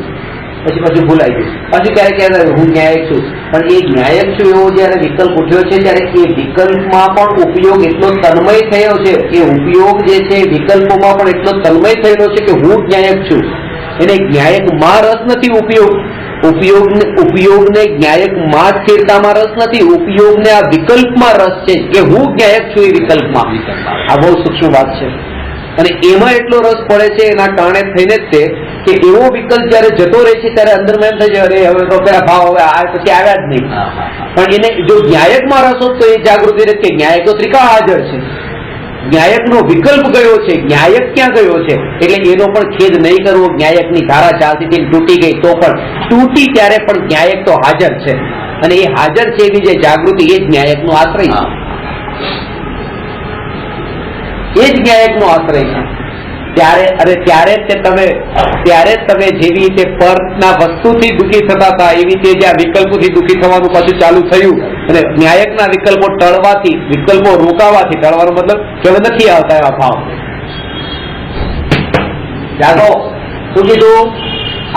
પછી પાછું ભૂલાઈ ગયું, પાછું ક્યારે ક્યારે હું ન્યાયક છું. પણ એ ન્યાયક છું એવો જયારે વિકલ્પ ઉઠ્યો છે ત્યારે એ વિકલ્પમાં પણ ઉપયોગ એટલો તન્મય થયો છે, એ ઉપયોગ જે છે વિકલ્પોમાં પણ એટલો તન્મય થયેલો છે કે હું ન્યાયક છું. એને ન્યાયકમાં રસ નથી, ઉપયોગને ન્યાયકમાં સ્થિરતામાં રસ નથી, ઉપયોગને આ વિકલ્પમાં રસ છે કે હું ન્યાયક છું એ વિકલ્પમાં. આ બહુ સૂક્ષ્મ વાત છે અને એમાં એટલો રસ પડે છે એના કારણે થઈને જ છે કે એવો વિકલ્પ જયારે જતો રહે છે ત્યારે અંદર એમ થાય છે અરે હવે તો પેલા ભાવ હવે આ પછી આવ્યા જ નહીં. પણ એને જો ન્યાયકમાં રસ હોત તો એ જાગૃતિ રહે કે ન્યાયક તો ત્રિકાળ હાજર છે, ન્યાયકનો વિકલ્પ ગયો છે, ન્યાયક ક્યાં ગયો છે, એટલે એનો પણ ખેદ નહીં કરવો. ન્યાયકની ધારા ચાલતી હતી તૂટી ગઈ તો પણ તૂટી ત્યારે પણ ન્યાયક તો હાજર છે, અને એ હાજર છે એની જે જાગૃતિ એ જ ન્યાયકનો આશ્રય છે, એ જ ન્યાયકનો આશ્રય છે. ત્યારે તમે જેવી રીતે પરના વસ્તુથી દુઃખી થતા હતા એવી રીતે જ્યાં વિકલ્પોથી દુઃખી થવાનું પાછું ચાલુ થયું, અને ન્યાયકના વિકલ્પો ટળવાથી, વિકલ્પો રોકાવાથી, ટળવાનો મતલબ કે હવે નથી આવતા એવા ભાવ જાગો. શું કીધું?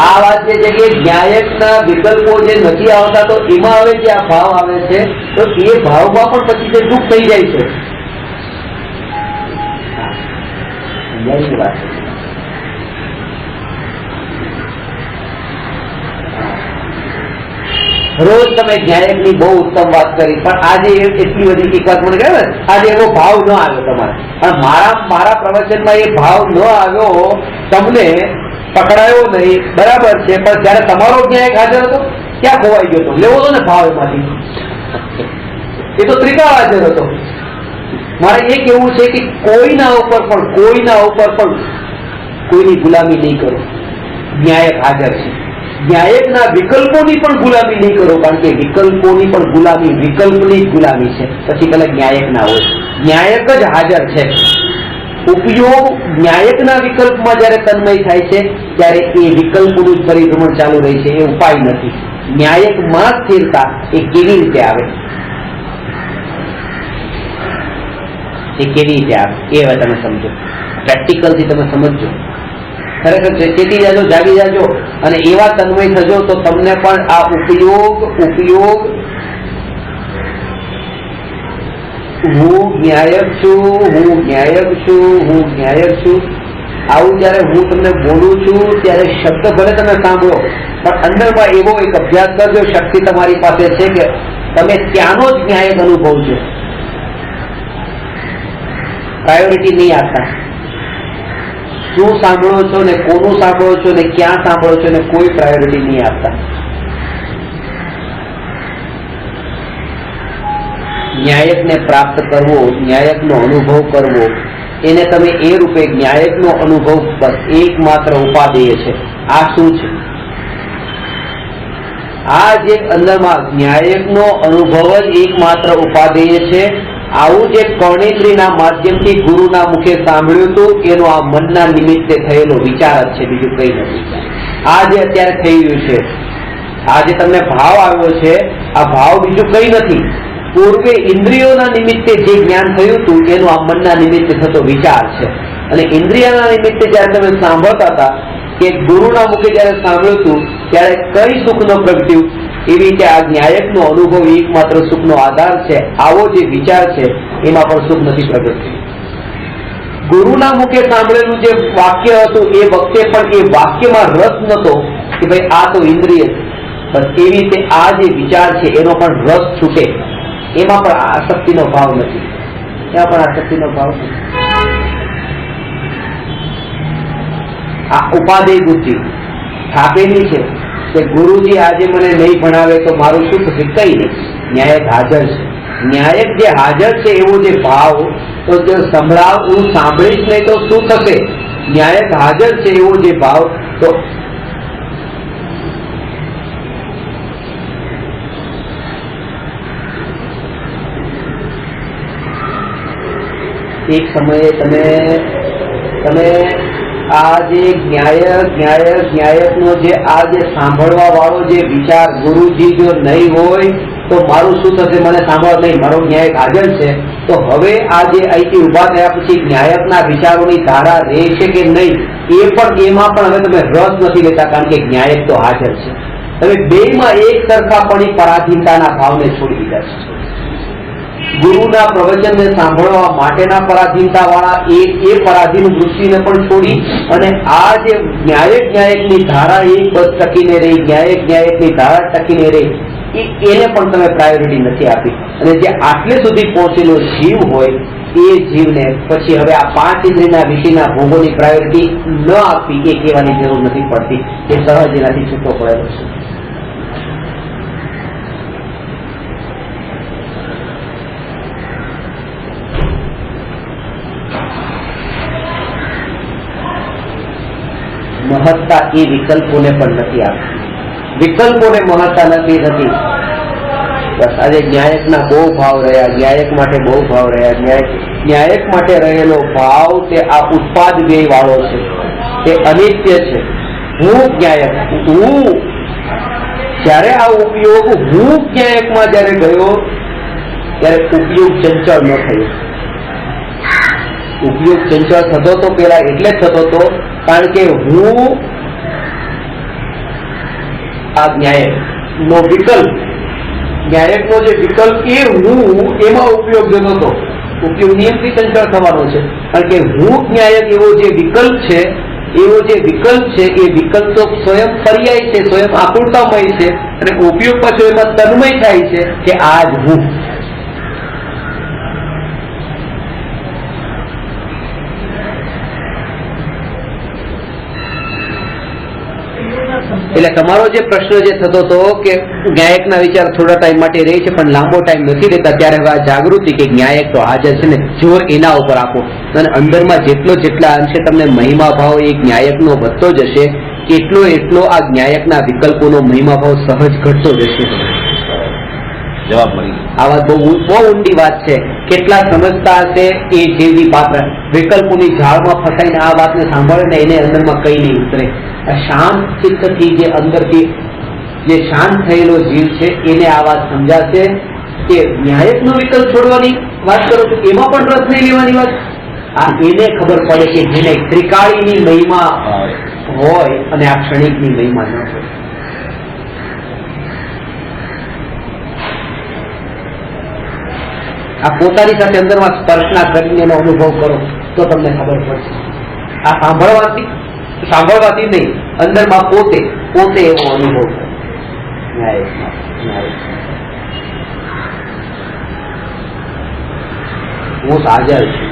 આ વાત જે છે કે ન્યાયકના વિકલ્પો જે નથી આવતા તો એમાં હવે જે આ ભાવ આવે છે તો એ ભાવમાં પણ પછી જે દુઃખ થઈ જાય છે. રોજ તમે ન્યાયકની બહુ ઉત્તમ વાત કરી, પણ આજે એટલી બધી એક વાત મને કહે ને આજે એવો ભાવ ન આવ્યો તમારે, પણ મારા પ્રવચનમાં એ ભાવ ન આવ્યો, તમને પકડાયો નહીં, બરાબર છે, પણ જયારે તમારો ન્યાયક હાજર હતો ક્યાં ખોવાઈ ગયો હતો? લેવો હતો ને ભાવ એમાંથી, એ તો ત્રિકાળ હાજર હતો. મારે એ કેવું છે કે કોઈના ઉપર પણ કોઈની ગુલામી નહીં કરો. ન્યાયક હાજર છે, ન્યાયકના વિકલ્પોની પણ ગુલામી નહીં કરો, કારણ કે વિકલ્પોની પણ ગુલામી વિકલ્પની જ ગુલામી છે, પછી કદાચ ન્યાયક ના હોય. ન્યાયક જ હાજર છે. ઉપયોગ ન્યાયકના વિકલ્પમાં જયારે તન્મય થાય છે ત્યારે એ વિકલ્પોનું જ પરિભ્રમણ ચાલુ રહે છે, એ ઉપાય નથી. ન્યાયકમાં સ્થિરતા એ કેવી રીતે આવે, એ કેવી રીતે આવે એ હવે તમે સમજો, પ્રેક્ટિકલથી તમે સમજજો. ખરેખર ચેતી જાજો, જાગી જાજો અને એવા તન્મય થજો તો તમને પણ આ ઉપયોગ હું ન્યાયક છું, હું ન્યાયક છું, હું ન્યાયક છું, આવું જયારે હું તમને બોલું છું ત્યારે શબ્દ ભલે તમે સાંભળો પણ અંદરમાં એવો એક અભ્યાસ કરજો, શક્તિ તમારી પાસે છે કે તમે ત્યાંનો જ ન્યાયક અનુભવજો. પ્રાયોરિટી નહીં આપતા. શું સાંભળો છો ને કોનું સાંભળો છો ને ક્યાં સાંભળો છો ને કોઈ પ્રાયોરિટી નહીં આપતા. ન્યાયકને પ્રાપ્ત કરવો, ન્યાયકનો અનુભવ કરવો, એને તમે એ રૂપે ન્યાયકનો અનુભવ બસ એકમાત્ર ઉપાદેય છે. આ શું છે? આ જે અંદરમાં ન્યાયકનો અનુભવ જ એકમાત્ર ઉપાદેય છે. આવું જે કર્ણેન્દ્રિયના માધ્યમથી ગુરુના મુખે સાંભળ્યું હતું એનો આ મનના નિમિત્તે થયેલો વિચાર જ છે, બીજું કઈ નથી. આ જે અત્યારે થઈ રહ્યું છે, આ જે તમને ભાવ આવ્યો છે, આ ભાવ બીજું કઈ નથી. પૂર્વે ઇન્દ્રિયોના નિમિત્તે જે જ્ઞાન થયું હતું એનો આ મનના નિમિત્તે થતો વિચાર છે. અને ઇન્દ્રિયના નિમિત્તે જયારે તમે સાંભળતા હતા કે ગુરુના મુખે જયારે સાંભળ્યું હતું ત્યારે કઈ સુખનો પ્રગટ્યું, એવી રીતે આ ન્યાયકનો અનુભવ એકમાત્ર સુખનો આધાર છે. આવો જે વિચાર છે એમાં પણ સુખ નથી પ્રગટ થયું. ગુરુના મુખે સાંભળેલું જે વાક્ય હતું એ વખતે પણ એ વાક્યમાં રસ નતો કે ભાઈ આ તો ઇન્દ્રિય છે, બસ એવી રીતે આ જે વિચાર છે એનો પણ રસ છૂટે, એમાં પણ આસક્તિનો ભાવ નથી, એમાં પણ આસક્તિનો ભાવ નથી. આ ઉપાદેય બુદ્ધિ થાકેલી છે કે ગુરુજી આજે મને નહીં ભણાવે તો મારું શું થશે? કઈ નહીં, ન્યાયક હાજર છે. ન્યાયક જે હાજર છે એવો જે ભાવ, તો જે સંભળાવ હું સાંભળીશ નહીં તો શું થશે? ન્યાયક હાજર છે એવો જે ભાવ, તો એક સમયે તમે આ જે ન્યાયક નો જે આ જે સાંભળવા વાળો જે વિચાર, ગુરુજી જો નહીં હોય તો મારું શું થશે? મને સાંભળવા નહીં, મારો ન્યાયક હાજર છે. તો હવે આ જે અહીંથી ઉભા થયા પછી ન્યાયકના વિચારોની ધારા રહેશે કે નહીં, એ પણ એમાં પણ હવે તમે રસ નથી લેતા, કારણ કે ન્યાયક તો હાજર છે. તમે બેમાં એક સરખાપણી પરાધીનતાના ભાવને છોડી દીધા છે. ગુરુના પ્રવચનને સાંભળવા માટેના પરાધીનતા વાળા એ પરાધીન વૃત્તિને પણ છોડી, અને આ જે ન્યાયકની ધારા એક બસ ટકીને રહી, ન્યાયકની ધારા ટકીને રહી, એને પણ તમે પ્રાયોરિટી નથી આપી. અને જે આટલે સુધી પહોંચેલો જીવ હોય એ જીવને પછી હવે આ 5 ઇન્દ્રિયના વિષયના ભોગોની પ્રાયોરિટી ન આપવી એ કહેવાની જરૂર નથી પડતી, એ સહજ એનાથી છૂટો પડેલો છે. મહત્તા એ વિકલ્પોને પણ નથી આપતી, વિકલ્પોને મહત્તા નથી થતી. બસ આજે ન્યાયકના બહુ ભાવ રહ્યા, ન્યાયક માટે બહુ ભાવ રહ્યા. ન્યાયક માટે રહેલો ભાવ તે આ ઉત્પાદ વ્યય વાળો છે, તે અનિત્ય છે. હું ન્યાયક, હું જ્યારે આ ઉપયોગ હું ન્યાયકમાં જયારે ગયો ત્યારે ઉપયોગ ચંચળ ન થયો. ઉપયોગ ચંચળ થતો તો પેલા એટલે જ થતો હતો કારણ કે હું આ ન્યાયક નો વિકલ્પ, ન્યાયક નો જે વિકલ્પ એ હું એમાં ઉપયોગ જતો હતો. ઉપયોગ નિયમથી ચંચળ થવાનો છે કારણ કે હું ન્યાયક એવો જે વિકલ્પ છે એ વિકલ્પ તો સ્વયં પર્યાય છે, સ્વયં આકૃતામય છે, અને ઉપયોગ પાછો એમાં તન્મય થાય છે કે આ જ હું. એટલે તમારો જે પ્રશ્ન જે થતો હતો કે ન્યાયકના વિચાર થોડા ટાઈમ માટે રહે છે પણ લાંબો ટાઈમ નથી રહેતા, ત્યારે હવે આ જાગૃતિ કે ન્યાયક તો હાજર છે ને જોર એના ઉપર આપો, અને અંદરમાં જેટલા અંશે તમને મહિમા ભાવ એક ન્યાયકનો વધતો જશે એટલો આ ન્યાયકના વિકલ્પોનો મહિમા ભાવ સહજ ઘટતો જશે. જવાબ મળી. આ વાત બહુ ઊંડી વાત છે. કેટલા સમજતા હશે એ જેવી પાત્ર વિકલ્પોની ઝાડમાં ફસાઈને આ વાતને સાંભળે ને એને અંદરમાં કઈ નહીં ઉતરે. શાંત ચિત્તથી જે અંદરથી જે શાંત થયેલો જીવ છે એને આ વાત સમજાશે કે ન્યાયકનો વિકલ્પ છોડવાની વાત કરો તો એમાં પણ રસ નહીં લેવાની વાત. આ એને ખબર પડે કે જેને ત્રિકાળીની મહિમા હોય અને આ ક્ષણિકની મહિમા ન હોય. આ પોતાની સાથે અંદરમાં સ્પર્શના કરીને એનો અનુભવ કરો તો તમને ખબર પડશે. આ સાંભળવાથી નહીં, અંદરમાં પોતે એવો અનુભવ કરે. હું હાજર છું.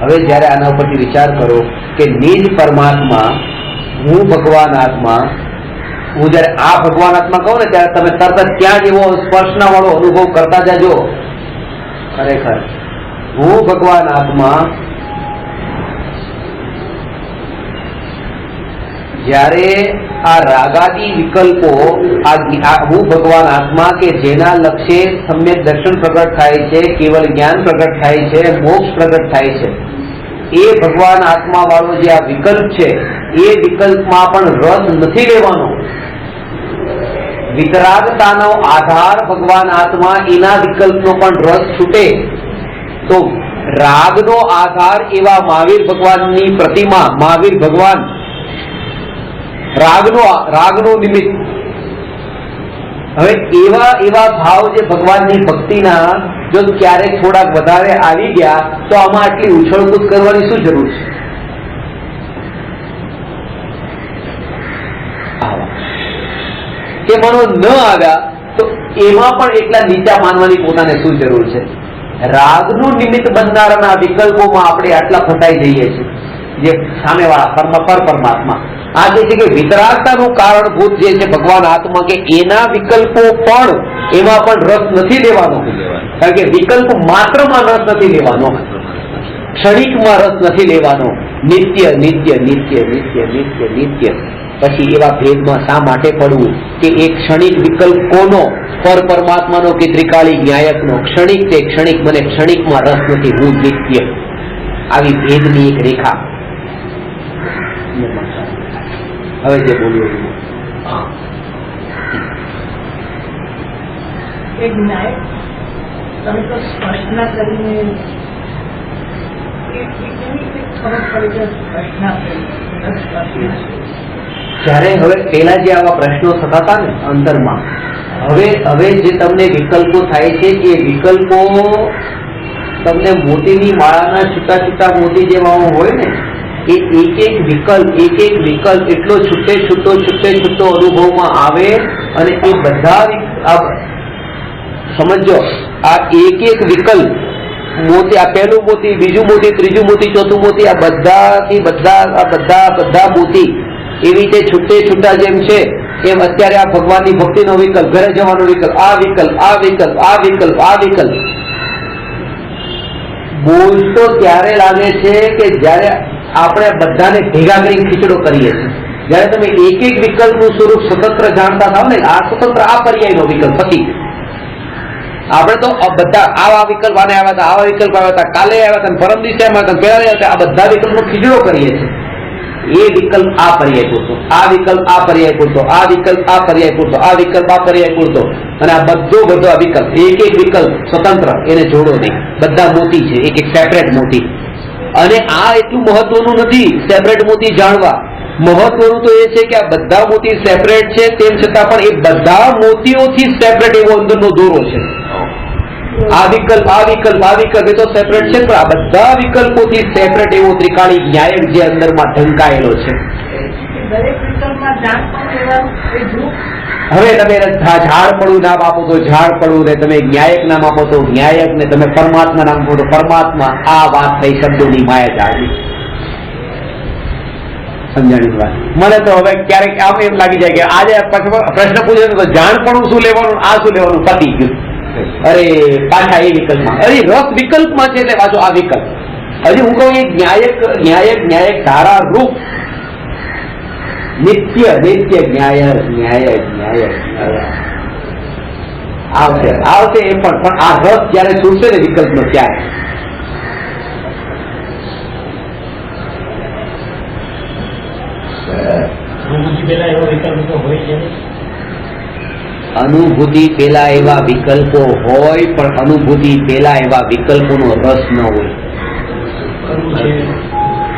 હવે જયારે આના ઉપરથી વિચાર કરો કે નિજ પરમાત્મા, હું ભગવાન આત્મા, હું જયારે આ ભગવાન આત્મા કહું ને ત્યારે તમે તરત જ ત્યાં જ એવો સ્પર્શના વાળો અનુભવ કરતા જાજો. ખરેખર હું ભગવાન આત્મા, જ્યારે આ રાગાદી વિકલ્પો, હું ભગવાન આત્મા કે જેના લક્ષ્ય સમ્યક દર્શન પ્રગટ થાય છે, કેવલ જ્ઞાન પ્રગટ થાય છે, મોક્ષ પ્રગટ થાય છે, એ ભગવાન આત્મા વાળો જે આ વિકલ્પ છે એ વિકલ્પમાં પણ રસ નથી લેવાનો. વિતરાગતાનો આધાર ભગવાન આત્મા, એના વિકલ્પનો પણ રસ છૂટે તો રાગનો આધાર એવા મહાવીર ભગવાનની પ્રતિમા, મહાવીર ભગવાન રાગનો નિમિત્ત. હવે એવા ભાવ જે ભગવાનની ભક્તિના જો ક્યારેક થોડાક વધારે આવી ગયા તો આમાં આટલી ઉછળકૂદ કરવાની શું જરૂર છે? કે મનો ન આવ્યા તો એમાં પણ એટલા નીચા માનવાની પોતાને શું જરૂર છે? રાગનું નિમિત્ત બનનારના વિકલ્પોમાં આપણે આટલા ફસાઈ જઈએ છીએ. જે સામેવાળા પરમાત્મા આ જે છે કે વિતરાગતાનું કારણભૂત જે છે ભગવાન આત્મા, કે એના વિકલ્પો પણ એમાં પણ રસ નથી લેવાનો. કારણ કે વિકલ્પ માત્રમાં રસ નથી લેવાનો, ક્ષણિકમાં રસ નથી લેવાનો. નિત્ય નિત્ય નિત્ય નિત્ય નિત્ય નિત્ય. પછી એવા ભેદમાં શા માટે પડવું કે એક ક્ષણિક વિકલ્પ કોનો? પરમાત્માનો કે ત્રિકાળી ન્યાયકનો? ક્ષણિક તે ક્ષણિક, મને ક્ષણિકમાં રસ નથી, હું નિત્ય. આવી ભેદની એક રેખા. હવે જે બોલ્યું એક ન્યાય તમે તો સ્પષ્ટના કરીને ખબર પડી કે સ્પષ્ટના જ્યારે હવે પેલા જે આવા પ્રશ્નો થતા હતા ને અંતરમાં, હવે જે તમને વિકલ્પો થાય છે એ વિકલ્પો તમને મોતીની માળાના છૂટા છૂટા મોતી જેવા હોય ને, એ એક એક વિકલ્પ એટલો છૂટે છૂટો અનુભવમાં આવે. અને એ બધા સમજો, આ એક વિકલ્પ મોતી, આ પહેલું મોતી, બીજું મોતી, ત્રીજું મોતી, ચોથું મોતી, આ બધા મોતી એવી રીતે છૂટે છૂટા જેમ છે એમ અત્યારે આ ભગવાનની ભક્તિનો વિકલ્પ, ઘરે જવાનો વિકલ્પ, આ વિકલ્પ બોલતો ત્યારે લાગે છે કે જયારે આપણે બધાને ભેગા કરીને ખીચડો કરીએ છીએ. જયારે તમે એક વિકલ્પનું સ્વરૂપ સ્વતંત્ર જાણતા થાવ ને, આ સ્વતંત્ર આ પર્યાયનો વિકલ્પ હતી. આપણે તો બધા આવા વિકલ્પ આને આવ્યા હતા, આવા વિકલ્પ આવ્યા હતા, કાલે આવ્યા હતા, પરમ દિવસે આવ્યા હતા, પેલા આવ્યા હતા, આ બધા વિકલ્પનો ખીચડો કરીએ છીએ. એ વિકલ્પ આ પર્યાય પૂરતો, આ વિકલ્પ આ પર્યાય પૂરતો, આ વિકલ્પ આ પર્યાય પૂરતો, આ વિકલ્પ આ પર્યાય પૂરતો, અને આ બધો વિકલ્પ એક વિકલ્પ સ્વતંત્ર, એને જોડો નહીં. બધા મોતી છે, એક સેપરેટ મોતી. અને આ એટલું મહત્વનું નથી સેપરેટ મોતી જાણવા. મહત્વનું તો એ છે કે આ બધા મોતી સેપરેટ છે, તેમ છતાં પણ એ બધા મોતીઓથી સેપરેટ એવો અંદરનો દોરો છે. આ વિકલ્પ એ તો સેપરેટ છે, પણ આ બધા વિકલ્પોથી સેપરેટ એવો ત્રિકાળી ન્યાયક જે અંદરમાં ઢંકાયેલો છે. હવે તમે ઝાડપડું નામ આપો તો ઝાડપડું, ને તમે ન્યાયક નામ આપો તો ન્યાયક, ને તમે પરમાત્મા નામ આપો તો પરમાત્મા. આ વાત થઈ શબ્દોની માયા જાળવી. સમજાણી વાત? મને તો હવે ક્યારેક આમ એમ લાગી જાય કે આજે પ્રશ્ન પૂછે તો જાણપણું શું લેવાનું, આ શું લેવાનું, પતી ગયું. અરે પાછા એ વિકલ્પમાં, અરે રસ વિકલ્પમાં છે એટલે પાછો આ વિકલ્પ. હજી હું કહું ન્યાયક ધારા રૂપ નિત્ય ન્યાયક આવશે એ પણ આ રસ જયારે છૂટશે ને વિકલ્પનો ત્યારે. અનુભૂતિ પેલા એવા વિકલ્પો હોય, પણ અનુભૂતિ પેલા એવા વિકલ્પોનો રસ ન હોય.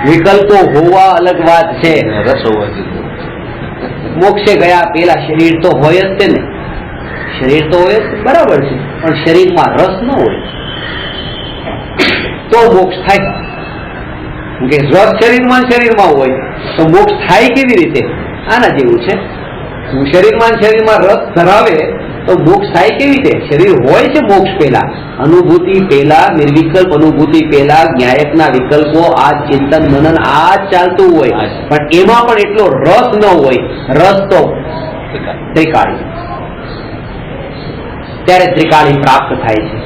વિકલ્પો હોવા અલગ વાત છે, રસ હોવાથી મોક્ષે ગયા પેલા શરીર તો હોય જ છે ને, શરીર તો હોય જ, બરાબર છે, પણ શરીરમાં રસ ન હોય તો મોક્ષ થાય. કે રસ શરીરમાં હોય તો મોક્ષ થાય કેવી રીતે? આના જેવું છે. શરીરમાં રસ ધરાવે તો મોક્ષ થાય કેવી રીતે? શરીર હોય છે મોક્ષ પહેલા, અનુભૂતિ પહેલા, નિર્વિકલ્પ અનુભૂતિ પહેલા ન્યાયકના વિકલ્પો, આ ચિંતન મનન આ ચાલતું હોય, પણ એમાં પણ એટલો રસ ન હોય. રસ તો ત્રિકાળી, ત્યારે ત્રિકાળી પ્રાપ્ત થાય છે.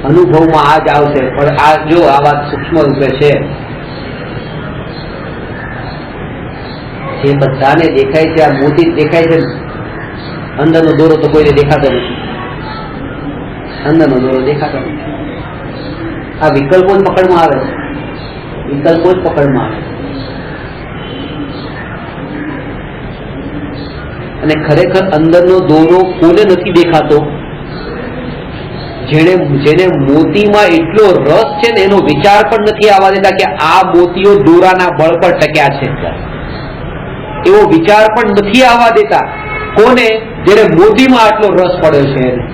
અનુભવમાં આ જ આવશે, પણ આ જો આ વાત સૂક્ષ્મ રૂપે છે. જે બધાને દેખાય છે આ મોતી દેખાય છે, અંદરનો દોરો તો કોઈને દેખાતો નથી. અંદરનો દોરો દેખાતો નથી. આ વિકલ્પો જ પકડમાં આવે છે, વિકલ્પો જ પકડમાં આવે. અને ખરેખર અંદરનો દોરો કોને નથી દેખાતો? જેને મોતીમાં એટલો રસ છે ને, એનો વિચાર પણ નથી આવવા દેતા કે આ મોતીઓ દોરાના બળ પર ટક્યા છે. એવો વિચાર પણ નથી આવવા દેતા. કોને? જેને મોતીમાં આટલો રસ પડ્યો છે એને.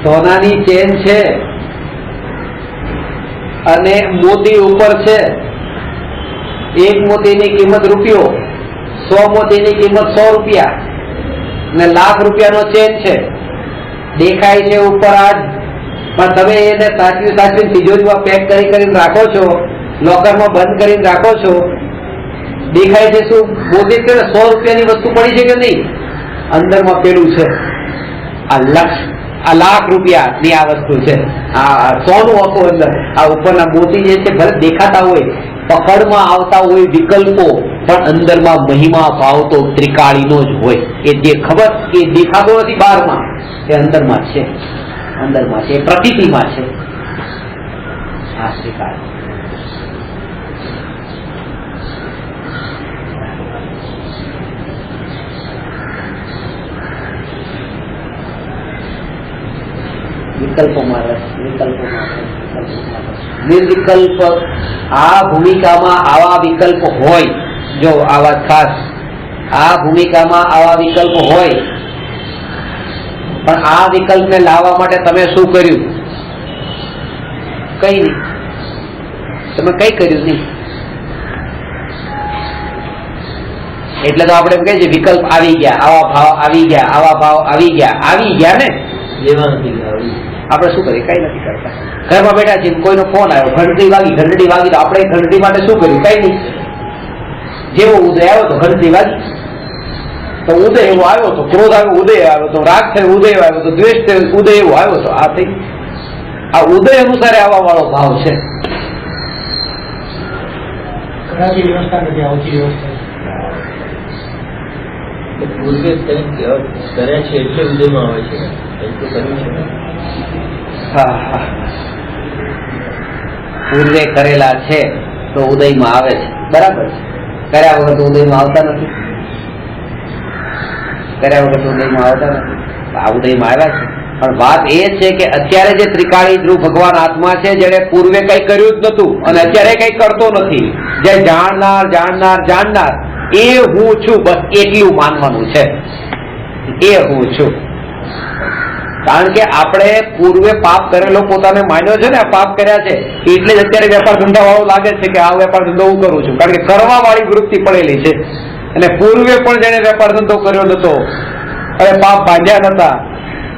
સોનાની ચેન છે અને મોતી ઉપર છે. એક મોતીની કિંમત રૂપિયો, 100 મોતીની કિંમત 100 રૂપિયા ને ₹1,00,000નો ચેન છે. દેખાય છે ઉપર આજ, પણ તમે એને સાચવી તિજોરીમાં પેક કરીને રાખો છો, લોકરમાં બંધ કરીને રાખો છો. દેખાય છે શું? મોતી કે 100 રૂપિયાની વસ્તુ પડી છે કે નહીં? અંદરમાં પેલું છે આ ₹1,00,000 રૂપિયાની આ વસ્તુ છે. આ સોનું આખું અંદર, આ ઉપરના મોતી જે છે ભલે દેખાતા હોય, પકડમાં આવતા હોય વિકલ્પો, પણ અંદરમાં મહિમા ભાવ તો ત્રિકાળીનો જ હોય. એ જે ખબર એ દેખાતો નથી બહારમાં, એ અંદરમાં છે, અંદરમાં છે, એ પ્રકૃતિમાં છે. આ ત્રિકાળ વિકલ્પોમાં રસ, નિર્વિકલ્પ. આ ભૂમિકામાં આવા વિકલ્પ હોય, જો આ વાત ખાસ, આ ભૂમિકામાં આવા વિકલ્પ હોય, પણ આ વિકલ્પને લાવવા માટે તમે શું કર્યું? કઈ નહીં. તમે કઈ કર્યું નહીં. એટલે તો આપણે એમ કહીએ છીએ વિકલ્પ આવી ગયા, આવા ભાવ આવી ગયા, આવા ભાવ આવી ગયા ને. આપણે શું કરીએ? કઈ નથી કરતા. ઘરમાં બેઠા છીએ, કોઈનો ફોન આવ્યો, ઘંટડી વાગી, તો આપણે ઘંટડી માટે શું કર્યું? કઈ નહીં. જેવો ઉદય આવ્યો તો ઘંટડી વાગી, તો ઉદય એવો આવ્યો તો ક્રોધ આવ્યો, ઉદય આવ્યો તો રાગ થયો, ઉદય આવ્યો તો દ્વેષ થયો, ઉદય એવો આવ્યો તો આ થઈ. આ ઉદય અનુસારે આવવા વાળો ભાવ છે. વ્યવસ્થા નથી આવતી વ્યવસ્થા. પૂર્વે કર્યા છે એટલે ઉદયમાં આવે છે. એટલું કર્યું છે. પૂર્વે કરેલા છે તો ઉદયમાં આવે છે, બરાબર છે. કર્યા વગર તો ઉદયમાં આવતા નથી. કર્યા વગર તો ઉદયમાં આવતા નથી. આ ઉદયમાં આવ્યા છે. પણ વાત એ છે કે અત્યારે જે ત્રિકાળી ધ્રુવ ભગવાન આત્મા છે, જેને પૂર્વે કઈ કર્યું જ નતું અને અત્યારે કઈ કરતો નથી, જે જાણનાર એ હું છું, બસ એટલું માનવાનું છે. એ હું છું. કારણ કે આપણે પૂર્વે પાપ કરેલો પોતાને માન્યો છે ને, આ પાપ કર્યા છે એટલે જ અત્યારે વેપાર ધંધા વાળો લાગે છે કે આ વેપાર ધંધો હું કરું છું. કારણ કે કરવા વાળી વૃત્તિ પડેલી છે. અને પૂર્વે પણ જેને વેપાર ધંધો કર્યો નતો અને પાપ બાંધ્યા નતા,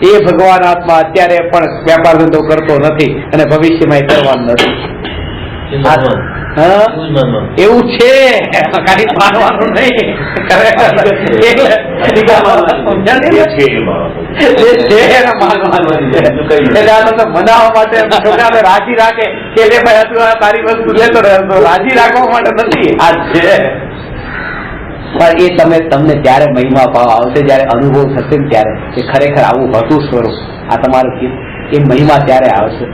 એ ભગવાન આત્મા અત્યારે પણ વેપાર ધંધો કરતો નથી અને ભવિષ્યમાં કરવાનું નથી. એવું છે, ખાલી માનવાનું નહીં. મનાવવા માટે છોકરાને રાજી રાખે કે લે ભાઈ તું આ તારી વસ્તુ લેતો રહેતો, રાજી રાખવા માટે નથી. આ છે, પણ એ તમને ત્યારે મહિમા ભાવ આવશે, જયારે અનુભવ થશે ને ત્યારે કે ખરેખર આવું હતું સ્વરૂપ. આ તમારું એ મહિમા ત્યારે આવશે.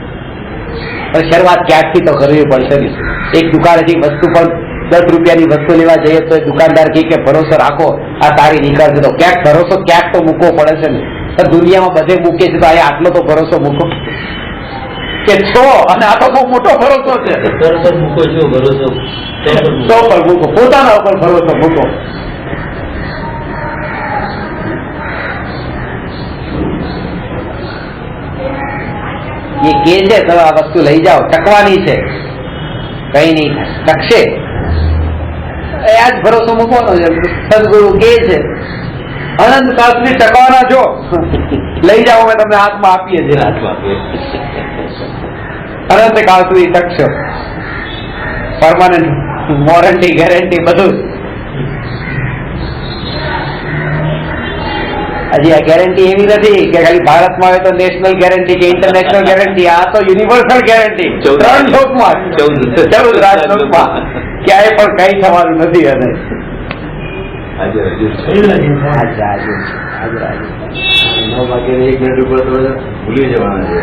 પણ શરૂઆત ક્યાંકથી તો કરવી પડશે ને. એક દુકાનેથી વસ્તુ પણ 10 રૂપિયાની વસ્તુ લેવા જઈએ તો દુકાનદાર કે ભરોસો રાખો, આ તારી નીકળશે. તો ક્યાંક ભરોસો ક્યાંક તો મૂકવો પડે છે ને. તો દુનિયામાં બધે મૂકે છે તો અહીંયા આટલો તો ભરોસો મૂકો કે છો, અને આ તો બહુ મોટો ભરોસો છે. મૂકો છો ભરોસો, તો પર મૂકો, પોતાના ઉપર ભરોસો મૂકો. એ કે છે તમે આ વસ્તુ લઈ જાઓ, ટકવાની છે, કઈ નહીં ટકશે. આ જ ભરોસો મૂકવાનો છે. સદગુરુ કે છે અનંત કાળ સુધી ટકવાના છો, લઈ જાઓ, અમે તમને હાથમાં આપીએ છીએ. અનંત કાળ સુધી ટકશો. પરમાનન્ટ વોરંટી, ગેરંટી બધું. હજી આ ગેરંટી એવી નથી કે ખાલી ભારતમાં હોય તો નેશનલ ગેરંટી કે ઇન્ટરનેશનલ ગેરંટી. આ તો યુનિવર્સલ ગેરંટી. 3 લોકમાં, 14 રાજલોકમાં ક્યાંય પણ કઈ થવાનું નથી. અને ભૂલી જવાના છે.